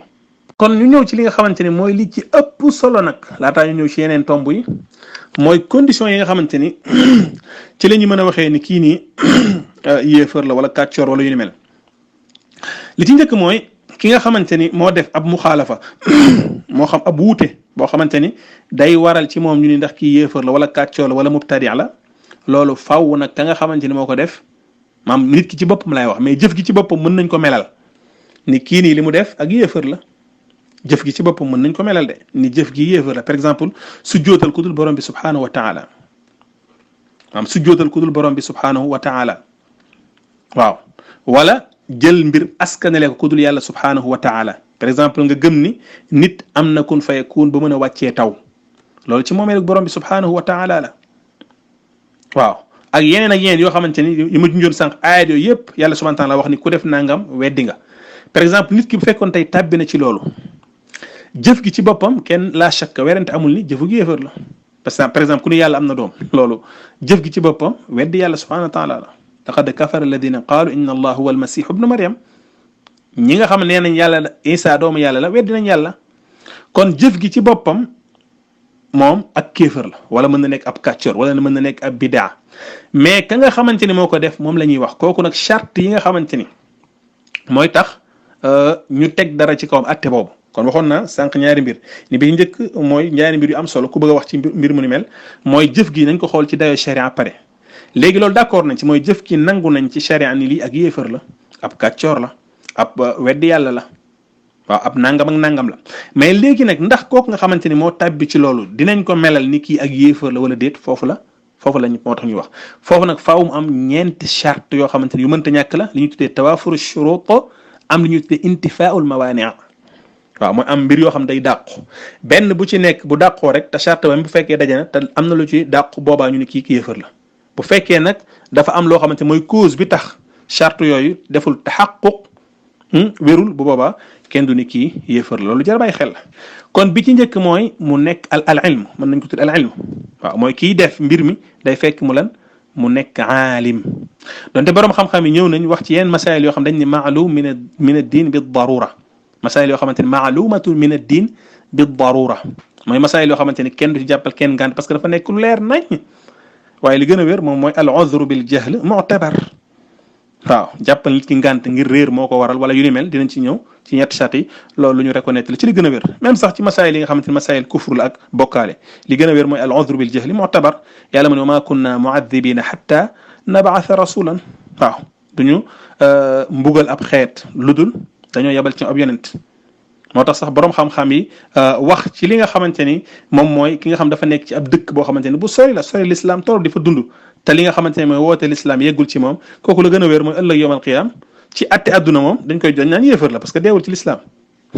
kon ñu ñëw ci li nga xamante ni mooy li ci ëpp solo nag laataa ñu ñëw ci yeneen tomb yi mooy condition yi nga xamante ni ci la ñu mën a waxee ni kii nii yéefar la wala kàccoor wala yu ni mel li ci njëkk mooy ki nga xamante ni moo def ab muxaalafa moo xam ab wuute boo xamante ni day waral ci moom ñu ni ndax kii yéefar la wala kàccoor la wala mubtadi la loolu faw nag ka nga xamante ni moo ko def maam nit ki ci boppam lay wax mais jëf gi ci boppam mën nañ ko melal ni kii nii li mu def ak yéefar la jëf gi ci boppam mën nañ ko melal de ni jëf gi yéefar la par exemple su jootal ku dul borom bi subhanahu wa taala maam su jootal ku dul borom bi subhanahu wa taala waaw wala jël mbir askanale ko ku dul yàlla subhanahu wa taala par exemple nga gëm ni nit am na kun fayakun ba mën a wàccee taw loolu ci moomee rek borom bi subhanahu wa taala la waaw ak yeneen yoo xamante ni yi ma junjoon sànq aayat yooyu yëpp yàlla subhanahu wa taala wax ni ku def nangam weddi nga par exemple nit ki bu fekkoon tey tàbbi na ci loolu jëf gi ci boppam kenn la shakka werante amul ni jëfu gi yéefar la parce que par exemple ku ne yàlla am na doom loolu jëf gi ci boppam weddi yàlla subhanahu wa taala la laqad kafara alladina qaalu inna allah huwa almasih ibnu maryam ñi nga xam nee nañ yàlla la Isa doomu yàlla la weddi nañ yàlla kon jëf gi ci boppam moom ak kéefar la wala mën na nekk ab kàccoor wala mën na nekk ab bidaa mais ka nga xamante ni moo ko def moom la ñuy wax kooku nag charte yi nga xamante ni mooy tax ñu teg dara ci kawam atte boobu kon waxoon naa sànq ñaari mbir ni bi njëkk mooy ñaari mbir yu am solo ku bëgg a wax ci mbir mu ni mel mooy jëf gi nañ ko xool ci dayoo sharia pare léegi loolu d'accord nañ ci mooy jëf gi nangu nañ ci sharia ni lii ak yéefar la ab kàccoor la ab weddi yàlla la waaw ab nangam ak nangam la mais léegi nag ndax kooku nga xamante ni moo tàbbi ci loolu dinañ ko melal ni kii ak yéefar la wala déet foofu lañ moo tax ñuy wax foofu nag faaw mu am ñeenti charte yoo xamante ni yu mënta ñàkk la li ñu tuddee tawaafuru shurut am li ñu tuddee intifaaul mawaani waaw mooy am mbir yoo xam day dàqu benn bu ci nekk bu dàqoo rek te charte ba bu fekkee daje na te am na lu ci dàqu boobaa ñu ne kii ki yéefar la bu fekkee nag dafa am loo xamante mooy cause bi tax charte yooyu deful taxaquq wérul bu boobaa kenn du ni kii yéefar la loolu jar bàyyi xel la kon bi ci njëkk mooy mu nekk al ilm mën nañ ko tudd al ilm waaw mooy kiy def mbir mi day fekk mu nekk aalim donte borom xam-xam yi ñëw nañ wax ci yenn masaayil yoo xam dañ ne maalum min ad-din bi darura masaayil yoo xamante ni maalumatun min ad-din bi darura mooy masaayil yoo xamante ni kenn du ci jàppal kenn gànt parce que dafa nekk lu leer nañ waaye li gën a wér moom mooy al uzru bil jahl mu'tabar waaw jàppal nit ki ngànt ngir réer moo ko waral wala yu ni mel dinañ ci ñëw ci ñetti charte yi loolu lu ñu reconnaître la ci li gën a wér même sax ci masaayil yi nga xamante ni masaayil kufr la ak bokkaale li gën a wér mooy al uzru bil jahli mu'tabar yàlla mu ne wa ma kunna mu'adhibina hatta nab'atha rasulan waaw duñu mbugal ab xeet ludul dañoo yabal ci ab yonent moo tax sax borom xam-xam yi wax ci li nga xamante ni moom mooy ki nga xam dafa nekk ci ab dëkk boo xamante ni bu sori l'islam tool di fa dund te li nga xamante ne mooy woote l'islam yeggul ci moom kooku la gën a wér mooy ëllëg yawmal qiyaam ci atte adduna moom dañ koy joñ naan yéefar la parce que deewul ci l'islam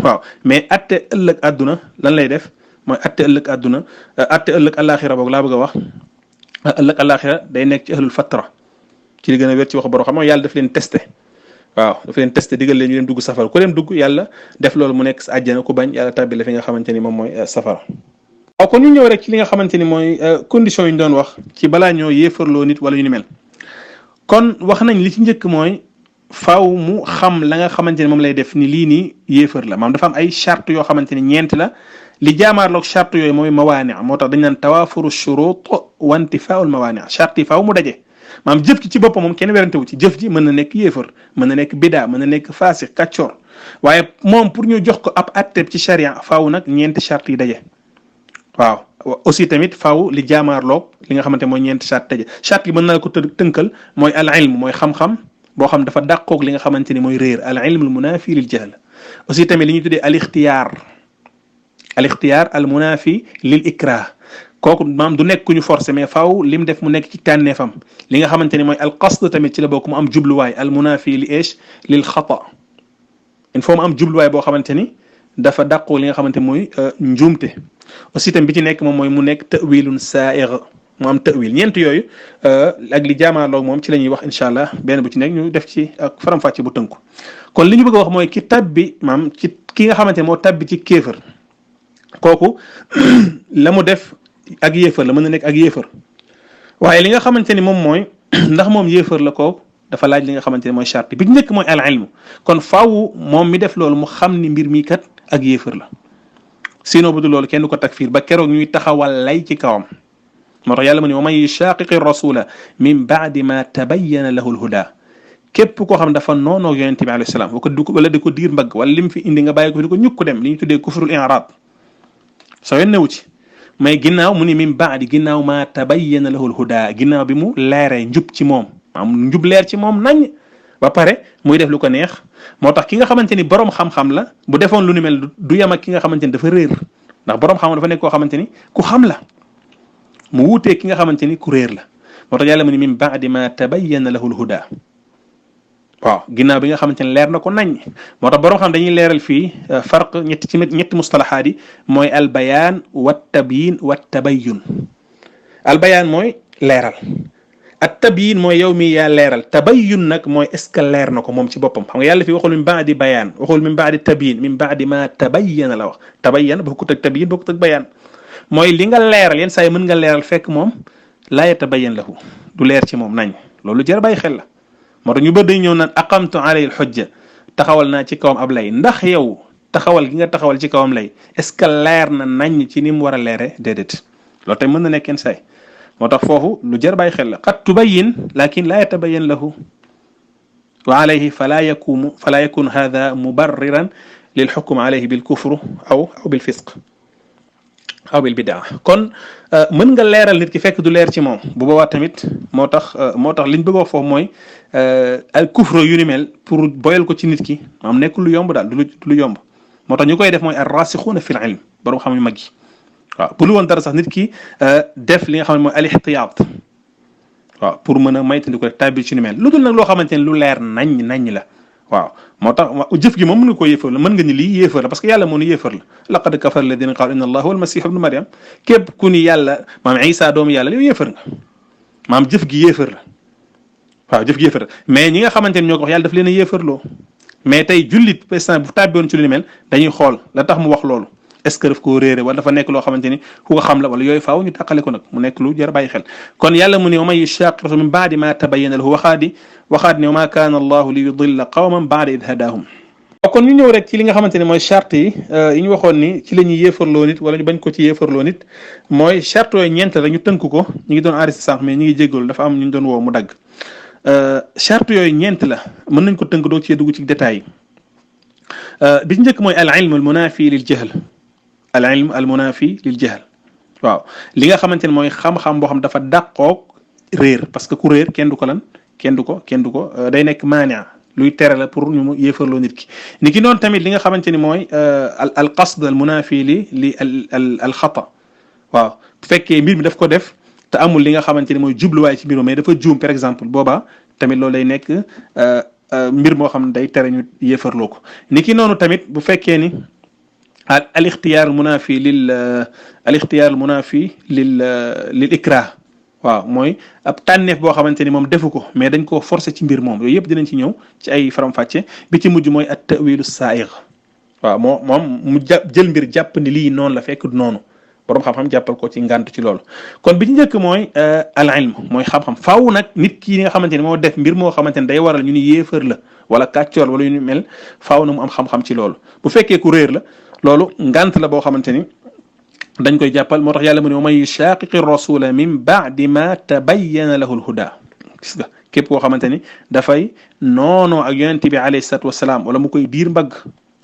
waaw mais atte ëllëg adduna lan lay def mooy atte ëllëg adduna atte ëllëg alaxira boog laa bëgg a wax ëllëg alaxira day nekk ci ahlul fatra ci li gën a wér ci wax borom xam mooy yàlla daf leen testé waaw dafa leen testé digal leen ñu leen dugg safara ku leen dugg yàlla def loolu mu nekk sa àjjana ku bañ yàlla tàbbi la fi nga xamante ni moom mooy safara waaw kon ñu ñëw rek ci li nga xamante ni mooy condition yi ñu doon wax ci balaa ñoo yéefarloo nit wala yu ni mel kon wax nañ li ci njëkk mooy faaw mu xam la nga xamante ni moom lay def ni lii nii yéefar la maanaam dafa am ay charte yoo xamante ni ñeent la li jaamaarloog charte yooyu mooy mawaani moo tax dañ naan tawaafuru shurut wa intifaaul mawaani charte yi faaw mu daje maanaam jëf ji ci boppam moom kenn werante wu ci jëf ji mën na nekk yéefar mën na nekk bidaa mën na nekk faasiq kàccoor waaye moom pour ñu jox ko ab atteb ci charia faaw nag ñeenti charte yi daje waaw aussi tamit faaw li jaamaarloog li nga xamante mooy ñeenti charte daje charte yi mën na ko tënkal mooy al ilm mooy xam-xam boo xam dafa dàqoog li nga xamante ni mooy réer al ilm al munafi lil jahl aussi tamit li ñuy tuddee al ixtiyaar al munafi lil ikrah kooku maam du nekk ku ñu forcé mais faaw lim def mu nekk ci tànneefam li nga xamante ni mooy al qasd tamit ci la bokk mu am jubluwaay al munafi li eesh lil xata il faut mu am jubluwaay boo xamante ni dafa dàqoog li nga xamante mooy njuumte aussi tamit bi ci nekk moom mooy mu nekk tawilun saa'ir mu am ta'wil ñeent yooyu ak li jaamaarloo moom ci la ñuy wax incha allah benn bu ci nekk ñu def ci ak faram-fàcce bu tënku kon li ñu bëgg a wax mooy ki tabbi maam ci ki nga xamante ne moo tabbi ci kéefër kooku la mu def ak yéefër la mën na nekk ak yéefër waaye li nga xamante ni moom mooy ndax moom yéefër la kooku dafa laaj li nga xamante ne mooy charte bi njëkk mooy al ilmu kon faaw moom mi def loolu mu xam ni mbir mi kat ak yéefër la sinon bu dul loolu kenn du ko takfiir ba keroog ñuy taxawal lay ci kawam moo tax yàlla mu ne wa man yushaqiqi rasula min baadi ma tabayyana lahu lhuda képp koo xam dafa noonoo yonent bi alayhi salaam wala di ko diir mbagg wala lim fi indi nga bàyyi ko fi di ko ñukk dem li ñu tuddee kufrul i'rad soo yoon newu ci mais ginnaaw mu ni min baadi ginnaaw ma tabayyana lahu lhuda ginnaaw bi mu leeree njub ci moom am njub leer ci moom nañ ba pare muy def lu ko neex moo tax ki nga xamante ni borom xam-xam la bu defoon lu ni mel du yem ak ki nga xamante ni dafa réer ndax borom xam dafa nekk koo xamante ni ku xam la mu wuutee ki nga xamante ni ku réer la moo tax yàlla mu ni min baadi ma tabayyana lahu lhuda waaw ginnaaw bi nga xamante ni leer na ko nañ moo tax borom xam dañuy leeral fii farq ñetti mustalahaat yi mooy albayaan wa tabyin wa tabayyun albayaan mooy leeral at tabyin mooy yow mi yaa leeral tabayyun nag mooy est ce que leer na ko moom ci boppam xam nga yàlla fi waxul min baadi bayaan waxul min baadi tabyin min baadi ma tabayyana la wax tabayyana bokkut ak tabyin bokkut ak bayaan mooy li nga leeral yenn saa yi mën nga leeral fekk moom laa yatabayyan lahu du leer ci moom nañ loolu jar bàyyi xel la moo tax ñu bëri dañ ñëw naan aqamtu alayhi al-hujja taxawal naa ci kawam ab lay ndax yow taxawal gi nga taxawal ci kawam lay est ce que leer na nañ ci ni mu war a leere déedéet loolu tey mën na nekk yenn saa yi moo tax foofu lu jar bàyyi xel la qad tubayyin lakin laa yatabayyan lahu wa alayhi fala yakun hadha mubarriran lil hukm alayhi bil kufr aw bil fisq aw bil bidaa kon mën nga leeral nit ki fekk du leer ci moom bu boobaa tamit moo tax liñ bëgg wax foofu mooy al kufru yu ni mel pour boyal ko ci nit ki maam nekk lu yomb daal du lu yomb moo tax ñu koy def mooy ar rasixuuna fil ilm borom xam yu mag yi waaw bu lu woon dara sax nit ki def li nga xam ne mooy al ihtiyaat waaw pour mën a maytandi ko rek tàbbi ci ni mel lu dul nag loo xamante ne lu leer nañ la waaw moo tax jëf gi moom mën nga koo yéefar la mën nga ni lii yéefar la parce que yàlla moo ni yéefar la laqad kafara alladina qaalu inna allaha huwa almasihu ibnu maryam képp ku ni yàlla maam isa doomu yàlla yow yéefar nga maam jëf gi yéefar la waaw jëf gi yéefar la mais ñi nga xamante ne ñoo ko wax yàlla daf leen a yéefarloo mais tey jullit président bu tàbbiwoon ci lu ni mel dañuy xool la tax mu wax loolu est-ce que daf koo réere wala dafa nekk loo xamante ni ku ko xam la wala yooyu faaw ñu tàqale ko nag mu nekk lu jar bàyyi xel kon yàlla mu ne wa man yushaqiq rasul min baadi ma tabayyana lahu waxaat ne wa ma kaana allahu li yudilla qawman baada id hadahum kon ñu ñëw rek ci li nga xamante ne mooy charte yi ñu waxoon ni ci la ñuy yéefarloo nit wala ñu bañ ko ci yéefarloo nit mooy charte yooyu ñeent rek ñu tënk ko ñu ngi doon enregistré sànq mais ñu ngi jéggalu dafa am ñu doon woo mu dagg charte yooyu ñeent la mën nañ ko tënk doo ci dugg ci détails yi bi ci njëkk mooy al ilm al munafi lil jahl al ilm al munafi lil jahl waaw li nga xamante ne mooy xam-xam boo xam dafa dàqoog réer parce que ku réer kenn du ko day nekk maania luy tere la pour ñu mu yéefarloo nit ki ni ki noonu tamit li nga xamante ni mooy al qasd al munafi li al xata waaw bu fekkee mbir mi daf ko def te amul li nga xamante ni mooy jubluwaay ci mbir mais dafa juum par exemple boobaa tamit loolu lay nekk mbir moo xam ne day tere ñu yéefarloo ko ni ki noonu tamit bu fekkee ni al ixtiyaar munafi lil ikrah waaw mooy ab tànneef boo xamante ni moom defu ko mais dañ koo forcer ci mbir moom yooyu yëpp dinañ ci ñëw ci ay faram-fàcce bi ci mujj mooy at tawilu saa'igh waaw moom mu jël mbir jàpp ni lii noonu la fekk du noonu borom xam-xam jàppal ko ci ngànt ci loolu kon bi ci njëkk mooy al ilm mooy xam-xam faaw nag nit ki nga xamante ni moo def mbir moo xamante ni day waral ñu ni yéefar la wala kàccoor wala yu ni mel faaw na mu am xam-xam ci loolu bu fekkee ku réer la loolu ngànt la boo xamante ni dañ koy jàppal moo tax yàlla mu ne wa man yushaqiqi rasula min ba'di ma tabayyana lahu al-huda gis nga képp koo xamante ni dafay noonoo ak yonent bi alayhi salaatu wasalaam wala mu koy diir mbagg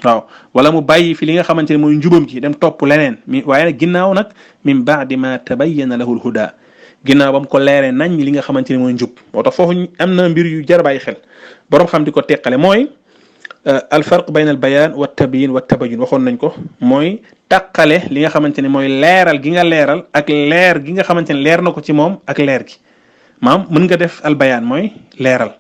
waaw wala mu bàyyi fi li nga xamante ni mooy njubam gi dem topp leneen waaye nag ginnaaw nag min ba'di ma tabayyana lahu al-huda ginnaaw ba mu ko leeree nañ li nga xamante ni mooy njub moo tax foofu am na mbir yu jar bàyyi xel borom xam di ko teqale mooy al farq bayna al bayaan wa tabyin wa tabayun waxoon nañ ko mooy tàqale li nga xamante ne mooy leeral gi nga leeral ak leer gi nga xamante ne leer na ko ci moom ak leer gi maam mën nga def al bayaan mooy leeral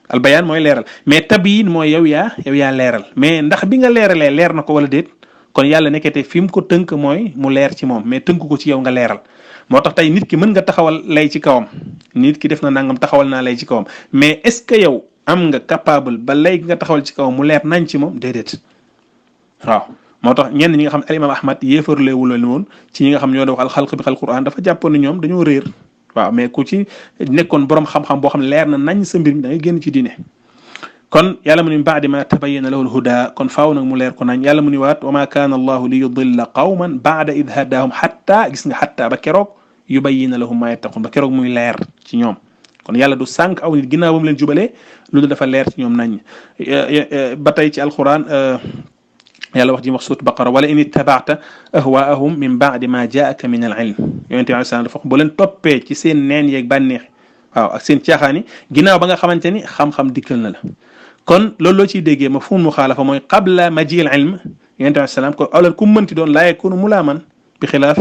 al bayaan mooy leeral mais tabyin mooy yow yaa leeral mais ndax bi nga leeralee leer na ko wala déet kon yàlla nekkete fi mu ko tënk mooy mu leer ci moom mais tënk ko ci yow nga leeral moo tax tey nit ki mën nga taxawal lay ci kawam nit ki def na nangam taxawal naa lay ci kawam mais est-ce que yow am nga capable ba lay nga taxawal ci kawam mu leer nañ ci moom déedéet waaw moo tax ñenn ñi nga xam ne al imam ahmad yéefarlee wulal woon ci ñi nga xam ñoo doon wax alxalq bi xal quran dafa jàppoon ne ñoom dañoo réer waaw mais ku ci nekkoon borom xam-xam boo xam ne leer na nañ sa mbir mi da ngay génn ci diine kon yàlla mu ni baadi ma tabayyana lahu alhuda kon faaw nag mu leer ko nañ yàlla mu ni waat wa ma kaana allahu li yudilla qawman baada id hadahum xatta gis nga xatta ba keroog yubayyina lahum ma yattaqun ba keroog muy leer ci ñoom kon yàlla du sànq aw nit ginnaaw ba mu leen jubalee loolu dafa leer ci ñoom nañ ba tey ci alquran yàlla wax ji wax suut baqara wala in ittabaata ahwaahum min baadi ma jaaka min al ilm yonente bi alayhi salaam dafa boo leen toppee ci seen neen yeeg bànneex waaw ak seen caaxaani ginnaaw ba nga xamante ni xam-xam dikkal na la kon loolu loo ciy déggee mafhum muxaalafa mooy qabla maji al ilm yonente bi alayhi salaam ko alal ku mënti doon laa yakunu mulaaman bi xilaaf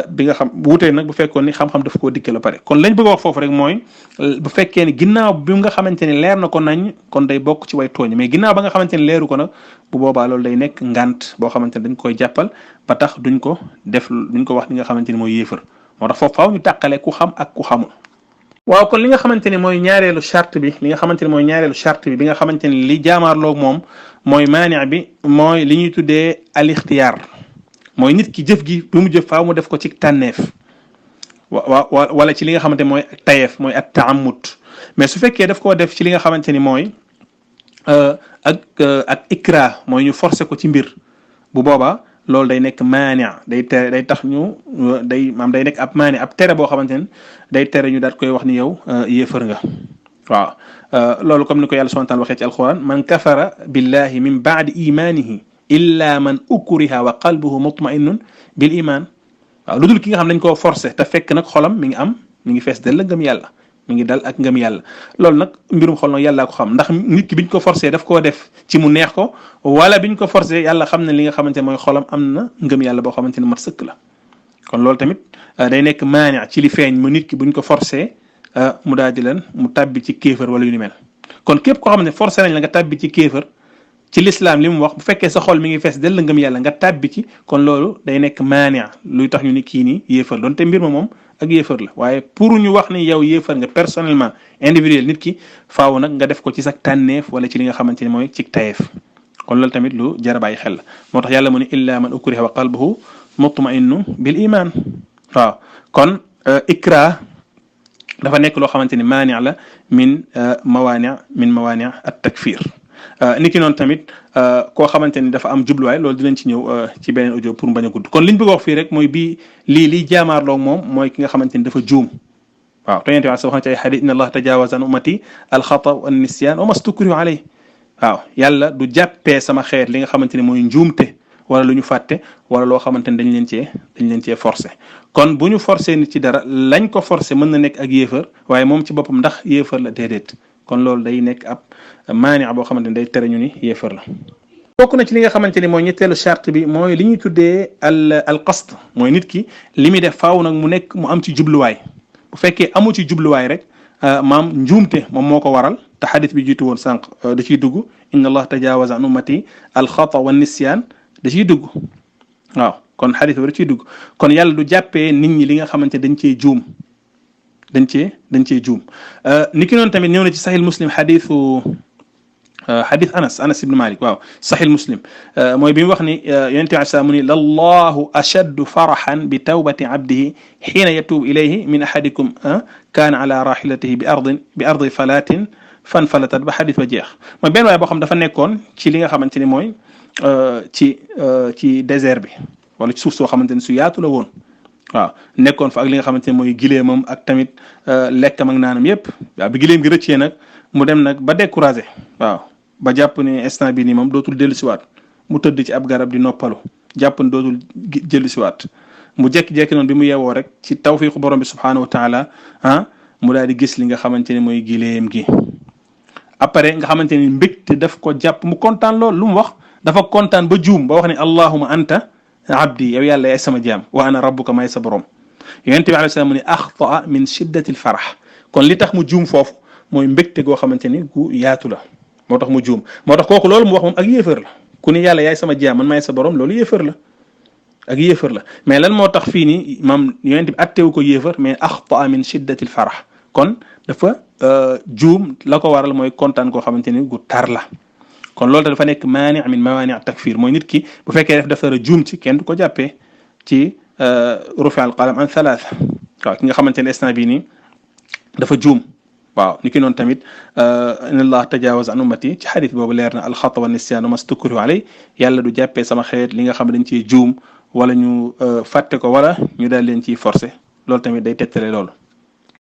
bi nga xam wutee nag bu fekkoon ni xam-xam daf koo dikkal ba pare kon lañ bëgg a wax foofu rek mooy bu fekkee ni ginnaaw bi nga xamante ni leer na ko nañ kon day bokk ci way tooñ mais ginnaaw ba nga xamante ni leeru ko nag bu boobaa loolu day nekk ngant boo xamante ni dañ koy jàppal ba tax duñ ko wax li nga xamante ni mooy yéefar moo tax foofu faaw ñu tàqale ku xam ak ku xamul waaw kon li nga xamante ni mooy ñaareelu charte bi li nga xamante ni mooy ñaareelu charte bi nga xamante ni li jaamaarloog moom mooy maani bi mooy li ñuy tuddee al ixtiyaar mooy nit ki jëf gi bi mu jëf faaw mu def ko ci tànneef wala ci li nga xamante mooy tayeef mooy at taamut mais su fekkee daf koo def ci li nga xamante ni mooy ak ikra mooy ñu forcer ko ci mbir bu boobaa loolu day nekk maani day tere day tax ñu day nekk ab maani ab tere boo xamante ne day tere ñu daat koy wax ni yow yéefar nga waaw loolu comme ni ko yàlla subhanahu wa ta'ala waxee ci alquran man kafara billahi min ba'di imanihi illa man ukriha wa qalbuhu mutma'innun bil iman waaw lu dul ki nga xam dañ koo forcer te fekk nag xolam mi ngi fees del la ngëm yàlla mi ngi dal ak ngëm yàlla loolu nag mbirum xol nag yàllaa ko xam ndax nit ki biñ ko forcer daf koo def ci mu neex ko wala biñ ko forcer yàlla xam ne li nga xamante ne mooy xolam am na ngëm yàlla boo xamante ne mat sëkk la kon loolu tamit day nekk maani ci li feeñ mu nit ki buñ ko forcer mu daal di leen mu tàbbi ci kéefër wala yu ni mel kon képp koo xam ne forcer nañ la nga tàbbi ci kéefër ci l'islam li mu wax bu fekkee sa xol mi ngi fees del la ngëm yàlla nga tàbbi ci kon loolu day nekk maani luy tax ñu ni kii nii yéefar doon te mbir ma moom ak yéefar la waaye pour ñu wax ni yow yéefar nga personnellement individuel nit ki faaw nag nga def ko ci sa tànneef wala ci li nga xamante ni mooy ci tayeef kon loolu tamit lu jar a bàyyi xel la moo tax yàlla mu ne illa man ukriha wa qalbuhu mutma'innu bil iman waaw kon ikra dafa nekk loo xamante ni maani la min mawaani at takfir niki noonu tamit koo xamante ni dafa am jubluwaay loolu dinañ ci ñëw ci beneen audio pour bañ a gudd kon liñ bëgg wax fii rek mooy bii liy jaamaarloo moom mooy ki nga xamante ni dafa juum waaw te yonent bi wax na ci ay xadis inna allah tajawaza an ummati alxata wa nisyan wa mastukrihu alayh waaw yàlla du jàppee sama xeet li nga xamante ni mooy njuumte wala lu ñu fàtte wala loo xamante ni dañ leen cee forcé kon bu ñu forcé nit ci dara lañ ko forcé mën na nekk ak yéefar waaye moom ci boppam ndax yéefar la déedéet kon loolu day nekk ab maani boo xamante ni day tere ñu ni yéefar la bokk na ci li nga xamante ni mooy ñetteelu charte bi mooy li ñuy tuddee al qasd mooy nit ki li muy def faaw nag mu am ci jubluwaay bu fekkee amu ci jubluwaay rek maam njuumte moom moo ko waral te xadis bi jiitu woon sànq da ciy dugg inna allah tajawaza an ummati al xata wa nisyan da ciy dugg waaw kon xadis bi da ciy dugg kon yàlla du jàppee nit ñi li nga xamante dañ cee juum dañ cee juum ni ki noonu tamit ñëw na ci sahih muslim xadis anas ibn malik waaw sahih muslim mooy bi mu wax ni yonente bi sa mu ni lallahu ashaddu farahan bi tawbati abdihi xiina yatuub ilayhi min ahadikum kaana ala rahilatihi bi ardi falatin fanfalatat ba xadis ba jeex mooy benn waaye boo xam dafa nekkoon ci li nga xamante ni mooy ci désert bi wala ci suuf soo xamante ni su yaatu la woon waaw nekkoon fa ak li nga xamante ne mooy gileemam ak tamit lekkam ak naanam yépp waaw bi gileem gi rëccee nag mu dem nag ba découragé waaw ba jàpp ne instant bi nii moom dootul dellu siwaat mu tëdd ci ab garab di noppalu jàpp ne dootul jëllu siwaat mu jekki-jekki noonu bi mu yeewoo rek ci tawfiqu borom bi subhanahu wa taala mu daal di gis li nga xamante ne mooy gileem gi après nga xamante ni mbégte daf ko jàpp mu kontaan lool lu mu wax dafa kontaan ba juum ba wax ne allahuma anta abdi yow yàlla yaay sama jaam wa ana rabbuka may sa borom yonent bi alayhi salaam mu ne axtaa min shiddati alfarax kon li tax mu juum foofu mooy mbégte goo xamante ni gu yaatu la moo tax mu juum moo tax kooku loolu mu wax moom ak yéefar la ku ne yàlla yaay sama jaam man may sa borom loolu yéefar la ak yéefar la mais lan moo tax fii nii maam yonent bi attewu ko yéefar mais axtaa min shiddati alfarah kon dafa juum la ko waral mooy kontaan koo xamante ni gu tar la kon loolu dafa nekk maani min mawaani takfir mooy nit ki bu fekkee def dara juum ci kenn du ko jàppee ci rufi al qalam an thalath waaw ki nga xamante ne instant bii nii dafa juum waaw ni ki noonu tamit inna allah tajawaz an ummati ci xadis boobu leer na alxata wa nisyan ma stukrihu alay yàlla du jàppee sama xeet li nga xam ne dañ ciy juum wala ñu fàtte ko wala ñu daal leen ciy forcé loolu tamit day tettale loolu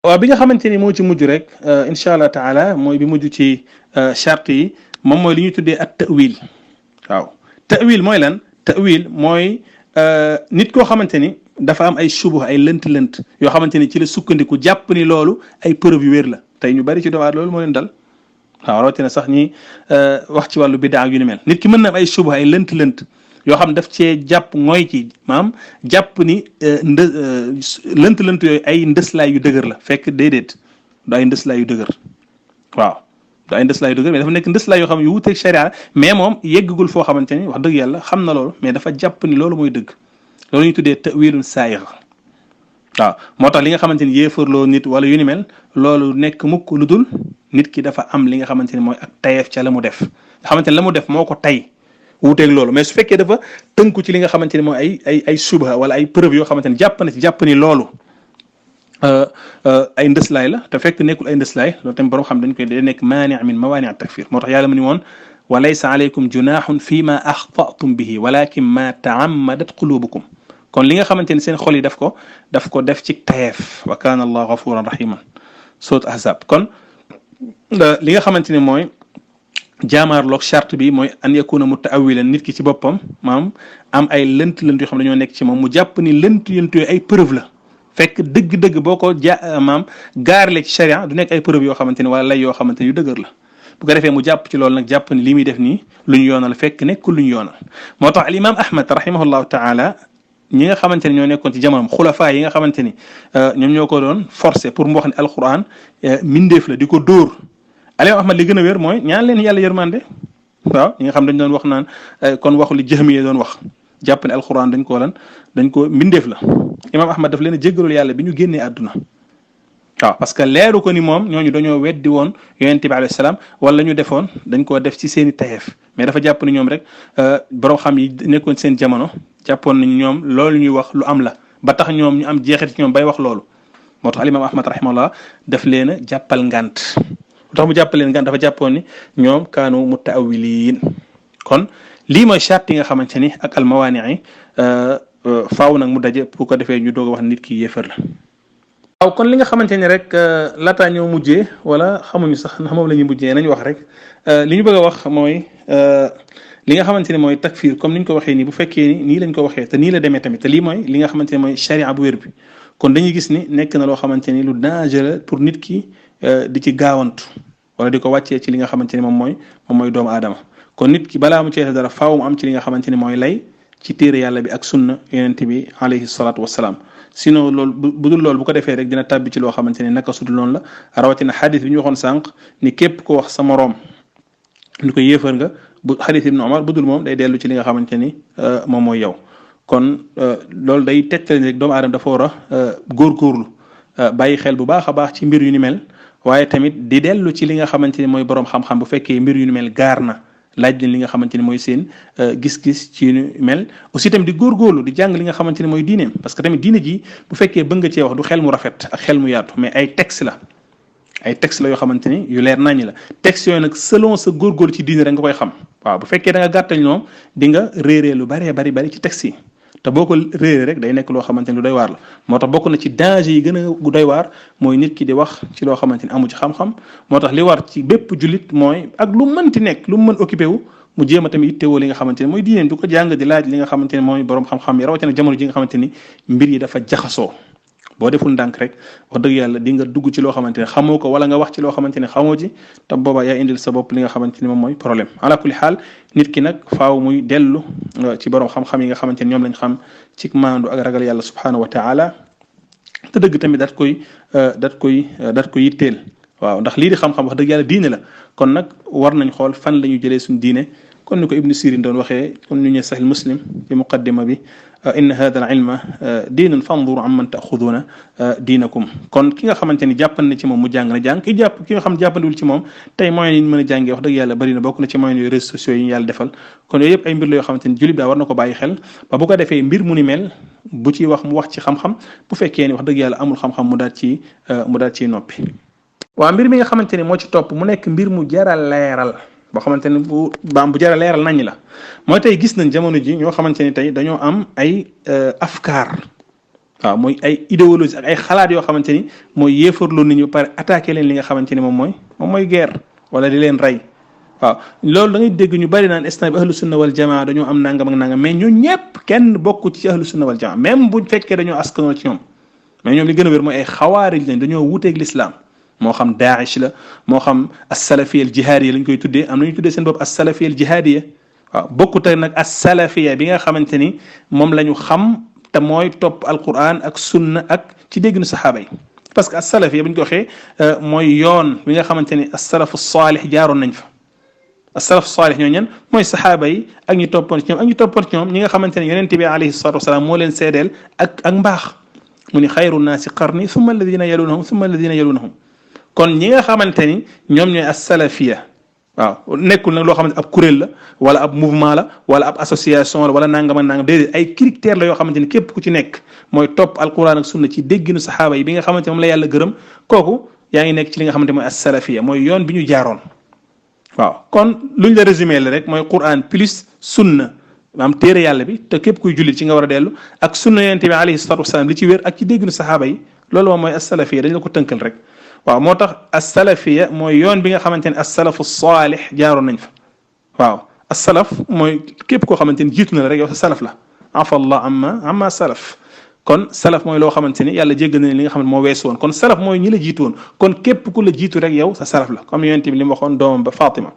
waaw bi nga xamante ni moo ci mujj rek incha allah taala mooy bi mujj ci charte yi moom mooy li ñuy tuddee at ta'wil waaw ta'wil mooy lan ta'wil mooy nit koo xamante ni dafa am ay subuh ay lënt-lënt yoo xamante ni ci la sukkandiku jàpp ni loolu ay preuve yu wér la tey ñu bari ci doomu aadama loolu moo leen dal waaw rawatina sax ñi wax ci wàllu bidaa yu ni mel nit ki mën na am ay subuh ay lënt-lënt yoo xam daf cee jàpp ngooy ci maam jàpp ni lënt-lënt yooyu ay ndëslaay yu dëgër la fekk déedéet du ay ndëslaay yu dëgër waaw du ay ndëslaay yu dëgër mais dafa nekk ndëslaay yoo xam yu wuteeg sharia mais moom yeggagul foo xamante ni wax dëgg yàlla xam na loolu mais dafa jàpp ni loolu mooy dëgg loolu ñu tuddee ta'wilun saayix waaw moo tax li nga xamante ni yéefarloo nit wala yu ni mel loolu nekk mukk lu dul nit ki dafa am li nga xamante ni mooy ak tayeef ca la mu def nga xamante ni la mu def moo ko tay wuuteeg loolu mais su fekkee dafa tënku ci li nga xamante ni mooy ay subha wala ay preuve yoo xamante ni jàpp ni loolu ay ndëslaay la te fekk nekkul ay ndëslaay loolu tamit borom xam dañ koy day nekk maani min mawaani takfir moo tax yàlla mu ni woon wa laysa alaykum junahun fi ma axtatum bihi walakin ma taammadat qulubukum kon li nga xamante ni seen xol yi daf ko def ci tayeef wa kana allah ghafuran rahiman surat ahzab kon li nga xamante ni mooy jaamaarloog charte bi mooy an yakuna mutaawilan nit ki ci boppam maam am ay lënt-lënt yoo xam ne dañoo nekk ci moom mu jàpp ni lënt-lënt yooyu ay preuve la fekk dëgg-dëgg boo ko maam gaarle ci charia du nekk ay preuve yoo xamante ni wala lay yoo xamante ni yu dëgër la bu ko defee mu jàpp ci loolu nag jàpp ni li muy def nii lu ñu yoonal fekk nekkul lu ñu yoonal moo tax al imam ahmad rahimahullahu taala ñi nga xamante ni ñoo nekkoon ci jamonoom xulafaa yi nga xamante ni ñoom ñoo ko doon forcé pour mu wax ne alquran mindeef la di ko dóor Aliou Ahmad li gën a wér mooy ñaan leen yàlla yërmande waaw ñi nga xam dañ doon wax naan kon waxu li Jahmiya doon wax jàpp ne alquran dañ ko mbindeef la imam Ahmad daf leen a jéggalul yàlla bi ñu génnee àdduna waaw parce que leeru ko ni moom ñooñu dañoo weddi woon yonent bi alayhi salaam wala ñu defoon dañ koo def ci seen i tayeef mais dafa jàpp ni ñoom rek borom xam yi nekkoon seen jamono jàppoon nañ ñoom loolu ñuy wax lu am la ba tax ñoom ñu am jeexit ci ñoom bay wax loolu moo tax al imam Ahmad rahimahullah daf leen a jàppal ngant tax mu jàppaleen gan dafa jàppoon ni ñoom kaanu mutaawiliin kon lii mooy charte yi nga xamante ni ak almawaani yi faaw nag mu daje pour ko defee ñu doog a wax nit ki yéefar la waaw kon li nga xamante ni rek laataa ñoo mujjee wala xamuñu sax ndax moom la ñuy mujjee nañu wax rek li ñu bëgg a wax mooy li nga xamante ni mooy takfir comme ni ñu ko waxee nii bu fekkee ni nii lañ ko waxee te nii la demee tamit te lii mooy li nga xamante ni mooy charia bu wér bi kon dañuy gis ni nekk na loo xamante ni lu dangereux pour nit ki di ci gaawantu wala di ko wàccee ci li nga xamante ni moom mooy doomu aadama kon nit ki balaa mu cee dara faaw mu am ci li nga xamante ni mooy lay ci téere yàlla bi ak sunna yonent bi alayhi salaatu wassalaam sinon loolu bu dul loolu bu ko defee rek dina tàbbi ci loo xamante ni naka sudul noonu la rawatina xadis bi ñu waxoon sànq ni képp ko wax sa moroom ni ko yéefar nga bu xadis ibn Umar bu dul moom day dellu ci li nga xamante ni moom mooy yow kon loolu day tegtale rek doomu aadama dafa war a góorgóorlu bàyyi xel bu baax a baax ci mbir yu ni mel waaye tamit di dellu ci li nga xamante ni mooy boroom xam-xam bu fekkee mbir yu ni mel gaar na laaj leen li nga xamante ni mooy seen gis-gis ci yu ni mel aussi tamit di góorgóorlu di jàng li nga xamante ni mooy diineem parce que tamit diine ji bu fekkee bëgg nga cee wax du xel mu rafet ak xel mu yaatu mais ay texte la yoo xamante ni yu leer naññi la texte yooyu nag selon sa góorgóorlu ci diine rek nga koy xam waaw bu fekkee da nga gàttal ñoom di nga réeree lu bari ci texte yi te boo ko réeree rek day nekk loo xamante ni lu doy waar la moo tax bokk na ci danger yi gën a doy waar mooy nit ki di wax ci loo xamante ni amu ci xam-xam moo tax li war ci bépp jullit mooy ak lu mënti nekk lu mu mën occupé wu mu jéem a tamit ittewoo li nga xamante ni mooy diineen du ko jàng di laaj li nga xamante ni mooy borom xam-xam yi rawatina jamono ji nga xamante ni mbir yi dafa jaxasoo boo deful ndànk rek wax dëgg yàlla di nga dugg ci loo xamante ne xamoo ko wala nga wax ci loo xamante ne xamoo ci te boobaa yaa indil sa bopp li nga xamante ni moom mooy problème ala kulli xaal nit ki nag faaw muy dellu ci borom xam-xam yi nga xamante ni ñoom lañ xam ci maandu ak ragal yàlla subhanahu wa taala te dëgg tamit dat koy yitteel waaw ndax lii di xam-xam wax dëgg yàlla diine la kon nag war nañ xool fan la ñu jëlee suñu diine kon ni ko Ibnu Sirin doon waxee kon ñu ñe Sahih Muslim ci muqaddima bi inna hadha al ilma diinun fanzuru amman ta'khuduna diinakum kon ki nga xamante ni jàppan na ci moom mu jàng na jàng ki nga xam jàppandiwul ci moom tey moyens yi ñu mën a jàngee wax dëgg yàlla bari na bokk na ci moyens yooyu réseaux sociaux yi ñu yàlla defal kon yooyu yëpp ay mbir la yoo xamante ni jullit daa war na ko bàyyi xel ba bu ko defee mbir mu ni mel bu ci wax mu wax ci xam-xam bu fekkee ni wax dëgg yàlla amul xam-xam mu daal ci noppi. waaw mbir mi nga xamante ni moo ci topp mu nekk mbir mu jaral leeral boo xamante ni bu jaral leeral nañ la mooy tey gis nañ jamono ji ñoo xamante ni tey dañoo am ay afkaar waaw mooy ay idéologie ak ay xalaat yoo xamante ni mooy yéefarloo nit ñi ba pare attaqué leen li nga xamante ni moom mooy guerre wala di leen rey waaw loolu da ngay dégg ñu bari naan instant bi ahlu sunna wal jamaa dañoo am nangam ak nangam mais ñun ñëpp kenn bokku ci ahlu sunna wal jamaa même buñ fekkee dañoo askanoo ci ñoom mais ñoom li gën a wér mooy ay xawaarij lañ dañoo wuteeg l'islam moo xam Daesh la moo xam as-salafiyya al-jihaadiyya lañ koy tuddee am na ñu tuddee seen bopp as-salafiyya al-jihaadiyya waaw bokkut ak nag as-salafiyya bi nga xamante ni moom la ñu xam te mooy topp Alquran ak sunna ak ci dégginu saxaaba yi parce que as-salafiyya bu ñu ko waxee mooy yoon bi nga xamante ni as-salafu saalih jaaroon nañ fa. as-salafu saalih ñoo ñan mooy saxaaba yi ak ñi toppoon ci ñoom ñi nga xamante ne yonent bi alayhi salaatu wasalaam moo leen seedeel ak mbaax mu ni xayru naasi qarni thumma alladina yalunahum thumma alladina yalunahum kon ñi nga xamante ni ñoom ñooy as-salafiyya waaw nekkul nag loo xamante ab kuréel la wala ab mouvement la wala ab association la wala nangam ak nangam déedéet ay critères la yoo xamante ni képp ku ci nekk mooy topp alquran ak sunna ci dégginu saxaaba yi bi nga xamante moom la yàlla gërëm kooku yaa ngi nekk ci li nga xamante mooy as-salafiyya mooy yoon bi ñu jaaroon waaw kon luñ la résumé la rek mooy quran plus sunna maanaam téere yàlla bi te képp kuy jullit ci nga war a dellu ak sunna yonent bi alayhi salaatu wasalaam li ci wér ak ci dégginu saxaaba yi loolu moom mooy as-salafiyya dañ la ko tënkal rek waaw moo tax as-salafiyya mooy yoon bi nga xamante ne as-salafu saalih jaaroon nañ fa waaw as-salaf mooy képp koo xamante ni jiitu na la rek yow sa salaf la afa allah amma salaf kon salaf mooy loo xamante ni yàlla jéggal na li nga xam ne moo weesu woon kon salaf mooy ñi la jiitu woon kon képp ku la jiitu rek yow sa salaf la comme yonent bi li mu waxoon doomam ba Fatima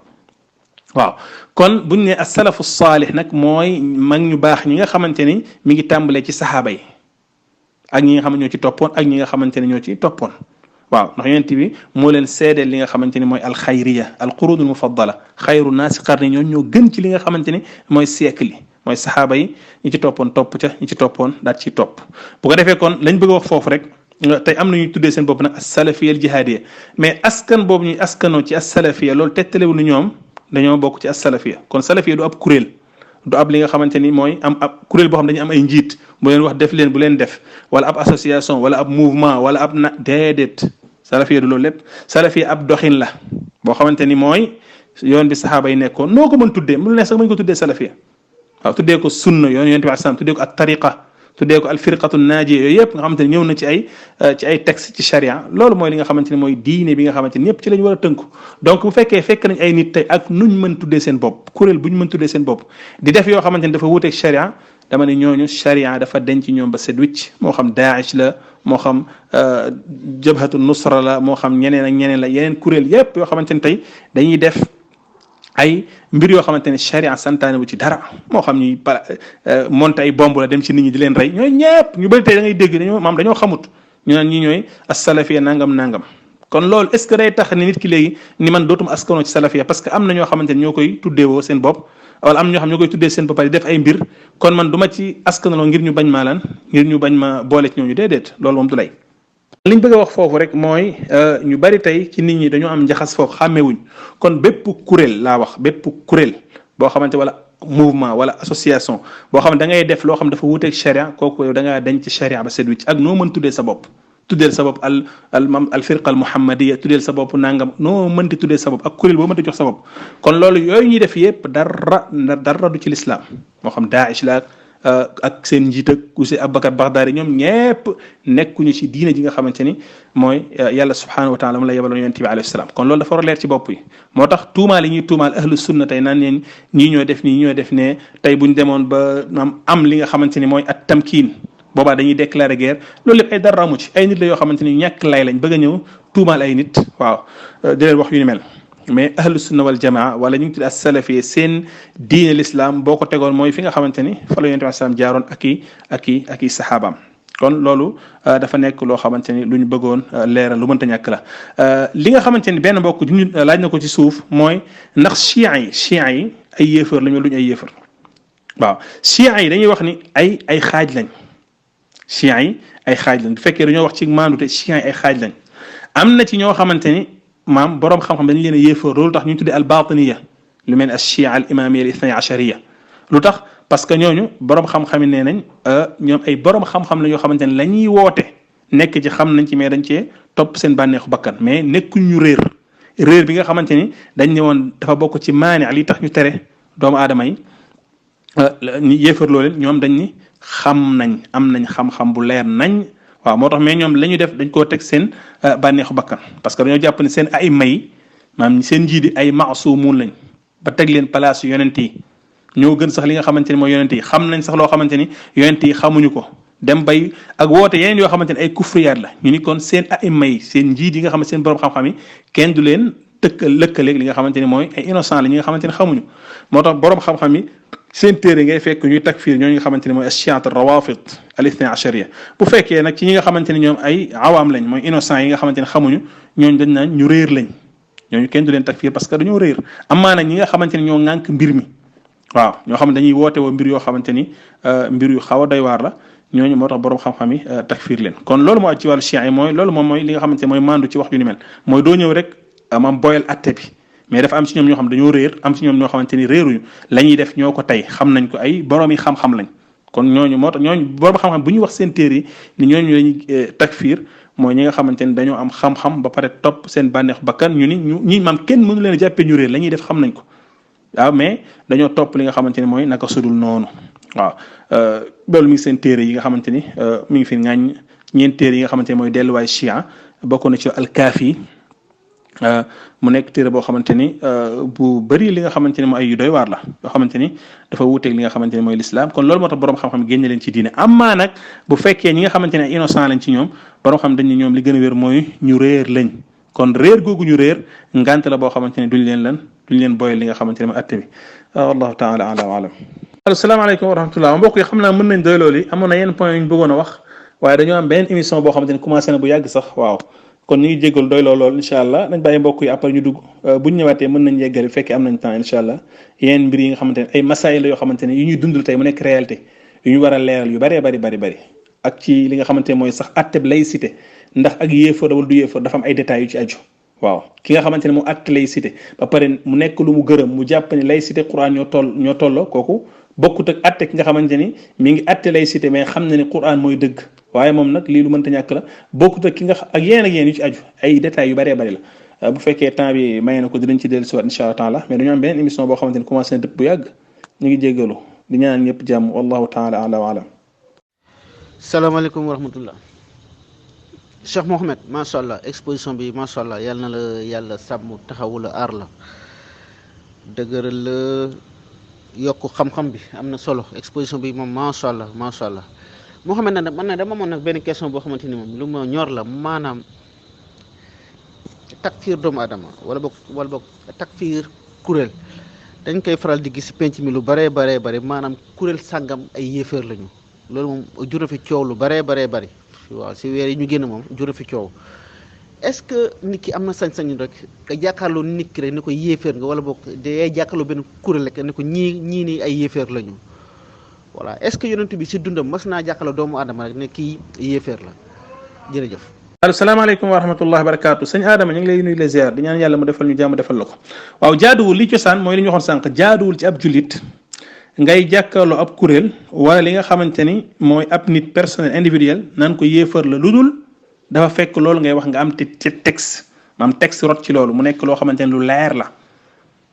waaw kon buñ ne as-salafu saalih nag mooy mag ñu baax ñi nga xamante ni mi ngi tàmbalee ci saxaaba yi ak ñi nga xam ne ñoo ci toppoon ak ñi nga xamante ne ñoo ci toppoon waaw ndax yonent bi moo leen seedeel li nga xamante ni mooy alxayriya alqurunul mufaddala xayru naasi qarni ñoo gën ci li nga xamante ni mooy siècle yi mooy saxaaba yi ñi ci toppoon topp ca ñi ci toppoon daal ciy topp bu ko defee kon lañ bëgg a wax foofu rek tey am na ñuy tuddee seen bopp nag as-salafiyya al-jihaadiyya mais askan boobu ñuy askanoo ci as-salafiyya loolu tegtalewul ni ñoom dañoo bokk ci as-salafiyya kon salafiyya du ab kuréel du ab li nga xamante ni mooy am ab kuréel boo xam dañu am ay njiit bu leen wax def leen bu leen def wala ab association wala ab mouvement wala ab déedéet salafiyya du loolu lépp salafiyya ab doxin la boo xamante ni mooy yoon bi saxaaba yi nekkoon noo ko mën tuddee mu ne sax mën ko tuddee salafiyya waaw tuddee ko sunna yoon yonent bi alayhi salaam tuddee ko ak tariqa tuddee ko al firqatu naajiya yooyu yëpp nga xamante ni ñëw na ci ay texte ci sharia loolu mooy li nga xamante ni mooy diine bi nga xamante ni ñëpp ci lañ war a tënku donc bu fekkee fekk nañ ay nit tey ak nuñ mën tuddee seen bopp kuréel buñ mën tuddee seen bopp di def yoo xamante ni dafa wuuteeg sharia dama ne ñooñu sharia dafa denc ñoom ba set wicc moo xam Daesh la moo xam jabhatu nusra la moo xam ñeneen ak ñeneen la yeneen kuréel yëpp yoo xamante ni tey dañuy def ay mbir yoo xamante ne sharia santaane wu ci dara moo xam ñuy monte ay bomb la dem ci nit ñi di leen rey ñooy ñëpp ñu bëri tey da ngay dégg dañoo xamut ñu naan ñi ñooy as-salafiyya nangam kon loolu est ce que day tax ni nit ki léegi ni man dootuma askanoo ci salafiyya parce que am na ñoo xamante ne ñoo koy tuddeewoo seen bopp wala am ñoo xam ñoo koy tuddee seen bopp di def ay mbir kon man du ma ci askanaloo ngir ñu bañ ma boole ci ñooñu déedéet loolu moom du lay liñ bëgg a wax foofu rek mooy ñu bari tey ci nit ñi dañoo am njaxas foofu xàmmewuñ kon bépp kuréel laa wax bépp kuréel boo xamante wala mouvement wala association boo xam ne da ngay def loo xam dafa wuuteeg sharia kooku yow da ngaa denc sharia ba set wicc ak noo mën tuddee sa bopp tuddeel sa bopp al firqa al muhammadiyya tuddeel sa bopp nangam noo mënti tuddee sa bopp ak kuréel boo mënti jox sa bopp kon loolu yooyu ñuy def yëpp dara du ci lislaam moo xam Daesh la ak seen njiit ak Ousseyn Abubakar Baghdadi ñoom ñëpp nekkuñu ci diine ji nga xamante ni mooy yàlla subhanahu wa taala mu la yebaloon yonent bi alayhi salaam kon loolu dafa war a leer ci bopp yi moo tax tuumaal yi ñuy tuumaal ahlu sunna tey naan leen ñii ñoo def nii ñii ñoo def ne tey buñ demoon ba am li nga xamante ni mooy at tamkiin boobaa dañuy déclarer guerre loolu lépp ay dara amu ci ay nit la yoo xamante ni ñàkk lay lañ bëgg a ñëw tuumaal ay nit waaw di leen wax yu ni mel mais ahlu sunna wal jamaa wala ñu ngi tudd as-salafiyya seen diine l'islam boo ko tegoon mooy fi nga xamante ni fa la yonent bi sallam jaaroon ak i saxaabaam kon loolu dafa nekk loo xamante ni lu ñu bëggoon leeral lu mënta ñàkk la li nga xamante ni benn mbokk laaj na ko ci suuf mooy ndax chiites yi ay yéefar lañ wala duñu ay yéefar waaw chia yi dañuy wax ni ay xaaj lañ chia yi ay xaaj lañ bu fekkee dañoo wax ci maandute chia yi ay xaaj lañ am na ci ñoo xamante ni maam boroom xam-xam dañ leen a yéefar loolu tax ñu tuddee al batiniya lu mel ne as chia al imamiya al ithnay ashariya lu tax parce que ñooñu boroom xam-xam yi nee nañ ñoom ay boroom xam-xam la yoo xamante ne la ñuy woote nekk ci xam nañ ci mais dañ cee topp seen bànneexu bakkan mais nekkuñ ñu réer bi nga xamante ni dañ ne woon dafa bokk ci maani li tax ñu tere doomu aadama yi ñu yéefar loo leen ñoom dañ ni xam nañ am nañ xam-xam bu leer nañ waaw moo tax mais ñoom la ñu def dañ koo teg seen bànneexu bakkan parce que dañoo jàpp ne seen ay may maanaam seen njiidi ay maasumun lañ ba teg leen place yonent yi ñoo gën sax li nga xamante ni mooy yonent yi xam nañ sax loo xamante ni yonent yi xamuñu ko dem bay ak woote yeneen yoo xamante ne ay kufriyaat la ñu ni kon seen ay may seen njiit yi nga xam ne seen borom xam-xam yi kenn du leen lëkkaleeg li nga xamante ni mooy ay innocent la ñi nga xamante ne xamuñu moo tax borom xam-xam yi seen téere ngay fekk ñuy takfir ñooñu nga xamante ne mooy ashiat rawafid al ithna ashariya bu fekkee nag ci ñi nga xamante ne ñoom ay awaam lañ mooy innocent yi nga xamante ne xamuñu ñooñu dañ naan ñu réer lañ ñooñu kenn du leen takfir parce que dañoo réer amaa nag ñi nga xamante ne ñoo ŋànk mbir mi waaw ñoo xam ne dañuy woote woo mbir yoo xamante ni mbir yu xaw a doy waar la ñooñu moo tax borom xam-xam yi takfir leen kon loolu moo ci wàllu chia yi mooy loolu moom mooy li nga xamante ne mooy mandu ci wax ju ni mel mooy doo ñëw rek maam boyal atte bi mais dafa am ci ñoom ñoo xam dañoo réer am ci ñoom ñoo xamante ni réeruñu la ñuy def ñoo ko tey xam nañ ko ay borom yi xam-xam lañ kon ñooñu moo tax ñooñu borom xam-xam bu ñu wax seen téere yi ni ñooñu lañuy takfir mooy ñi nga xamante ni dañoo am xam-xam ba pare topp seen bànneex bakkan ñu ni ñi maam kenn mënu leen a jàppee ñu réer la ñuy def xam nañ ko waaw mais dañoo topp li nga xamante ni mooy naka sudul noonu waaw loolu mi ngi seen téere yi nga xamante ni mi ngi fi ŋaañ ñeent téere yi nga xamante ni mooy delluwaay chia bokk na ci alkaafi mu nekk téere boo xamante ni bu bëri li nga xamante ni mooy ay yu doy waar la yoo xamante ni dafa wuuteeg li nga xamante ni mooy l'islam kon loolu moo tax borom xam-xam génne leen ci diine amaa nag bu fekkee ñi nga xamante ne ay innocent lañ ci ñoom borom xam dañ ne ñoom li gën a wér mooy ñu réer lañ kon réer googu ñu réer ngant la boo xamante ni duñ leen boyal li nga xamante ne mooy atte bi wallahu taala ala wa alam asalaamaaleykum wa rahmatullah mbokk yi xam naa mën nañ doy loolu yi amoon na yenn point yu ñu bëggoon a wax waaye dañoo am beneen émission boo xamante ni commencé na bu yàgg sax waaw kon ñu ngi jégalu doy lool incha allah nañ bàyyi mbokk yi après ñu dugg buñ ñëwaatee mën nañ yeggale bu fekkee am nañ temps incha allah yeneen mbir yi nga xamante ne ay masaay la yoo xamante ne yu ñuy dundal tey mu nekk réalité yu ñu war a leeral yu bëree bëri ak ci li nga xamante ne mooy sax atteb laïcité ndax ak yéefar wala du yéefar dafa am ay détails yu ci aju waaw ki nga xamante ne moo atte laïcité ba pare mu nekk lu mu gërëm mu jàpp ne laïcité Quran ñoo tolloo kooku bokkut ak atte ki nga xamante ni mi ngi atte laïcité mais xam na ne Quran mooy dëgg waaye moom nag lii lu mënta ñàkk la bokkut ak ki nga ak yéen yu ci aju ay détails yu bëree bëri la bu fekkee temps bi may na ko dinañ ci dellu si waat incha allah taala mais dañu am beneen émission boo xamante ni commencé na dëpp bu yàgg ñu ngi jéggalu di ñaan ñëpp jàmm wallahu taala ala wa alam. salaamaaleykum wa rahmatullah Cheikh Mohamed macha allah exposition bi macha allah yàlla na la yàlla sàmm taxawu la aar la dëgëral la yokk xam-xam bi am na solo exposition bi moom macha allah Mohamed nag man dama amoon nag benn question boo xamante ni moom lu ma ñor la maanaam takfiir doomu aadama wala boog takfiir kuréel dañ koy faral di gis penc mi lu bare maanaam kuréel sàngam ay yéeféer lañu loolu moom jura fi coow lu bare waaw si weer yi ñu génn moom jura fi coow est-ce que nit ki am na sañ-sañ rek nga jàkkaarloo nit ki rek ne ko yéeféer nga wala boog day jàkkaarloo benn kuréel rek ne ko ñii nii ay yéeféer lañu voilà est-ce que yonent bi si dundam mas naa jàkkaarloo doomu aadama rek ne kii yéeféer la jërëjëf. asalaamaaleykum wa rahmatullahi wa barakaatu sëñ Adama ñu ngi lay nuyu la ziar di ñaan yàlla mu defal ñu jàmm defal la ko waaw jaaduwul li cosaan mooy li ñu waxoon sànq jaaduwul ci ab jullit ngay jàkkaarloo ab kuréel wala li nga xamante ni mooy ab nit personnel individuel naan ko yéefar la lu dul dafa fekk loolu ngay wax nga am te ci texte maam texte rot ci loolu mu nekk loo xamante ni lu leer la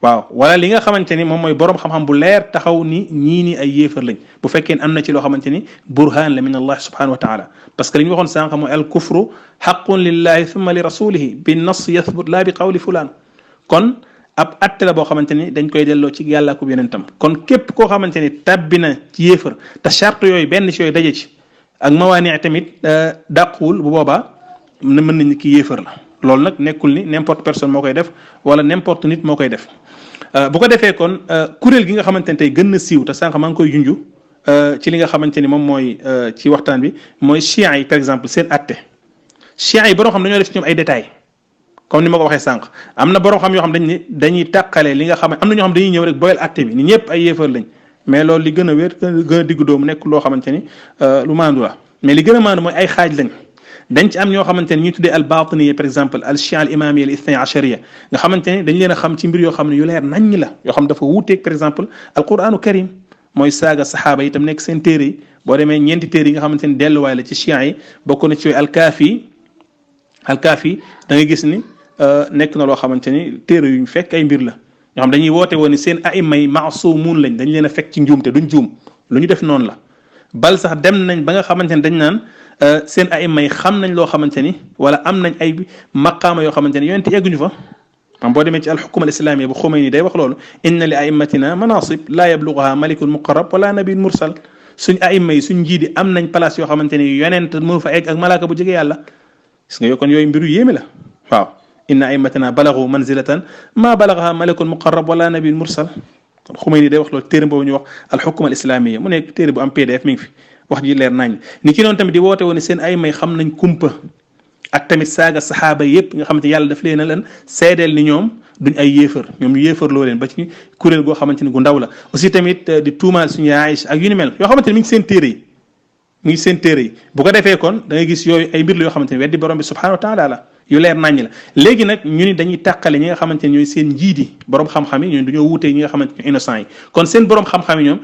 waaw wala li nga xamante ni moom mooy borom xam-xam bu leer taxaw ni ñii ni ay yéefar lañ bu fekkee am na ci loo xamante ni burhaan la min allah subhanahu wa taala parce que li ñu waxoon sànq mooy al kufru xaqun lillahi thumma li rasulihi bi nas yathbut la bi qawli fulaan kon ab atte la boo xamante ni dañ koy delloo ci yàlla ak yonentam kon képp koo xamante ni tabbi na ci yéefar te charte yooyu benn ci yooyu daje ci ak mawaani tamit dàquwul bu boobaa mën nañ ki yéefar la loolu nag nekkul ni n'importe personne moo koy def wala n'importe nit moo koy def bu ko defee kon kuréel gi nga xamante ne tey gën na siiw te sànq maa ngi koy junju ci li nga xamante ni moom mooy ci waxtaan bi mooy chiites yi par exemple seen atte chiites yi borom xam dañoo def ci ñoom ay détails comme ni ma ko waxee sànq am na borom xam yoo xam dañ ne dañuy tàqale li nga xam am na ñoo xam dañuy ñëw rek boyal atte bi ni ñëpp ay yéefar lañ mais loolu li gën a wér gën a diggu doomu nekk loo xamante ni lu maandu la mais li gën a maandu mooy ay xaaj lañ dañ ci am ñoo xamante ni ñuy tuddee al batiniya par exemple al chia al imamiya al ithna achariya nga xamante ni dañ leen a xam ci mbir yoo xam ne yu leer naññ la yoo xam dafa wuuteeg par exemple al quranu karim mooy saaga saxaaba yi tam nekk seen téere yi boo demee ñeenti téere yi nga xamante ni delluwaay la ci chia yi bokk na ci alkaafi da ngay gis ni nekk na loo xamante ni téere yuñ fekk ay mbir la ñoo xam dañuy woote woon ni seen aima yi maasumun lañ dañ leen a fekk ci njuum te duñ juum lu ñu def noonu la bal sax dem nañ ba nga xamante ni dañ naan seen aima yi xam nañ loo xamante ni wala am nañ ay maqaama yoo xamante ni yonent egguñu fa am boo demee ci alxukuma al islamia bu Xumayni day wax loolu inna li aimatina manasib laa yabluguha malikun muqarrab wala nabiyun mursal suñ aima yi suñ njiidi am nañ place yoo xamante ni yonent mënu fa egg ak malaaka bu jege yàlla gis nga kon yooyu mbiru yéeme la waaw inna aimatina balagu manzilatan ma balagaha malakun muqarrab wala nabiyun mursal kon Xumayni day wax loolu téere boobu ñu wax alxukuma al islamia mu nekk téere bu am PDF mi ngi fi wax ji leer nañ ni ki noonu tamit di woote woon seen ay may xam nañ kumpa ak tamit saaga saxaaba yépp nga xamante yàlla daf leen a leen seedeel ni ñoom duñ ay yéefar ñoom ñu yéefar loo leen ba ci kuréel goo xamante ni gu ndaw la aussi tamit di tuumaal suñu Aïcha ak yu ni mel yoo xamante ni mi ngi seen téere yi mi ngi seen téere yi bu ko defee kon da ngay gis yooyu ay mbir la yoo xamante ni weddi borom bi subhanahu wa taala la yu leer naññ la léegi nag ñu ni dañuy tàqale ñi nga xamante ni ñooy seen njiidi borom xam-xam yi ñoom dañoo wuutee ñi nga xamante ni innocent yi kon seen borom xam-xam yi ñoom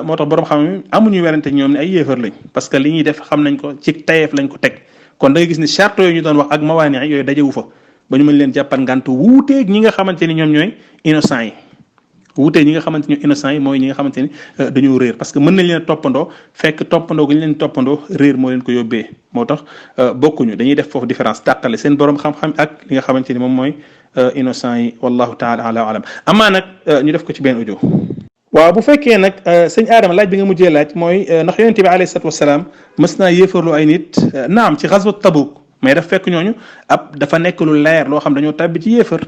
moo tax borom xam yi amuñu werante ñoom ne ay yéefar lañ parce que li ñuy def xam nañ ko ci tayeef lañ ko teg kon da ngay gis ni charte yooyu ñu doon wax ak mawaani yooyu dajewu fa ba ñu mën leen jàppal ngànt wuuteeg ñi nga xamante ni ñoom ñooy innocent yi wuuteeg ñi nga xamante ni innocent yi mooy ñi nga xamante ni dañoo réer parce que mën nañ leen a toppandoo fekk toppandoo gi ñu leen toppandoo réer moo leen ko yóbbee moo tax bokkuñu dañuy def foofu différence tàqale seen borom xam-xam ak li nga xamante ni moom mooy innocent yi wallahu taala ala alam amaa nag ñu def ko ci benn audio waaw bu fekkee nag sëñ Adama laaj bi nga mujjee laaj mooy ndax yonente bi alayhi salatu wasalaam mës naa yéefarlu ay nit naam ci xaswat Tabuk mais daf fekk ñooñu dafa nekk lu leer loo xam dañoo tàbbi ci yéefar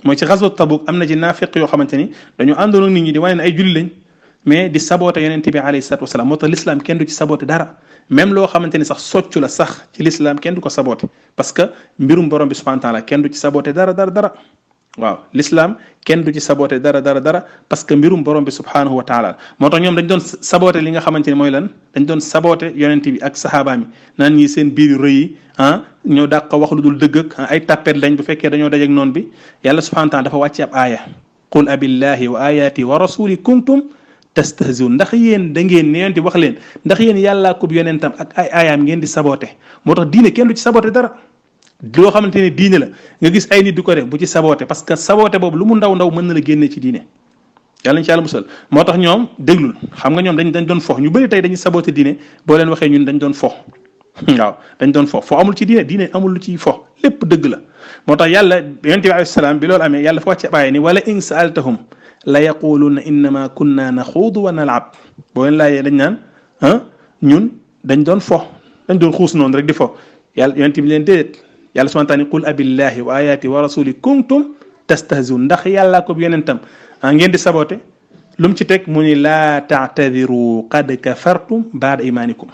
mooy ci xaswat Tabuk am na ci naafiq yoo xamante ni dañoo àndoon ak nit ñi di wane ne ay julli lañ mais di saboté yonente bi alayhi salatu wasalaam moo tax l'islam kenn du ci saboté dara même loo xamante ni sax soccu la sax ci l'islam kenn du ko saboté parce que mbirum borom bi subhanahu wa taala kenn du ci saboté dara waaw l'islam kenn du ci saboté dara parce que mbirum borom bi subhanahu wa taala moo tax ñoom dañ doon saboté li nga xamante ni mooy lan dañ doon saboté yonente bi ak saxaaba mi naan ñi seen biir rëy yi ñoo dàq wax lu dul dëgg ak ay tappet lañ bu fekkee dañoo dajeeg noonu bi yàlla subhanahu wa taala dafa wàcce ab aaya qul abillahi wa ayati wa rasuli kuntum tastahziun ndax yéen da ngeen ne yonente wax leen ndax yéen yàllaa ko yonentam ak ay aayaam ngeen di saboté moo tax diine kenn du ci saboté dara loo xamante ne diine la nga gis ay nit di ko def bu ci saboté parce que saboté boobu lu mu ndaw mën na la génne ci diine yàlla ñu ci yàlla musal moo tax ñoom déglul xam nga ñoom dañ doon fox ñu bëri tey dañuy saboté diine boo leen waxee ñun dañ doon fox waaw dañ doon fox fo amul ci diine amul lu ciy fox lépp dëgg la moo tax yàlla yonent bi alayhi salaam bi loolu amee yàlla fa wàcce bàyyi ni wala in saaltahum la yaquluna innama kunna naxuudu wa nalab boo leen laajee dañ naan ñun dañ doon fox dañ doon xuus noonu rek di fox yàlla yonent bi leen déedéet yàlla subhanahu wa taala qul abillahi wa ayati wa rasuli kuntum tastahziun ndax yàllaa ko yonentam ngeen di saboté lu mu ci teg mu ni laa taatadiru qad kafartum baada imanikum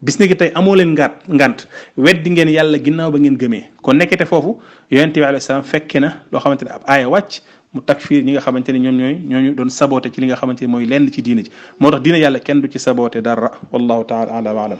bis ni ki tey amoo leen ngant weddi ngeen yàlla ginnaaw ba ngeen gëmee kon nekkete foofu yonente bi alayhi salaam fekke na loo xamante ne ab aaya wàcc mu takfiir ñi nga xamante ne ñooñu doon saboté ci li nga xamante ne mooy lenn ci diina ji moo tax diina yàlla kenn du ci saboté dara wallahu taala ala wa alam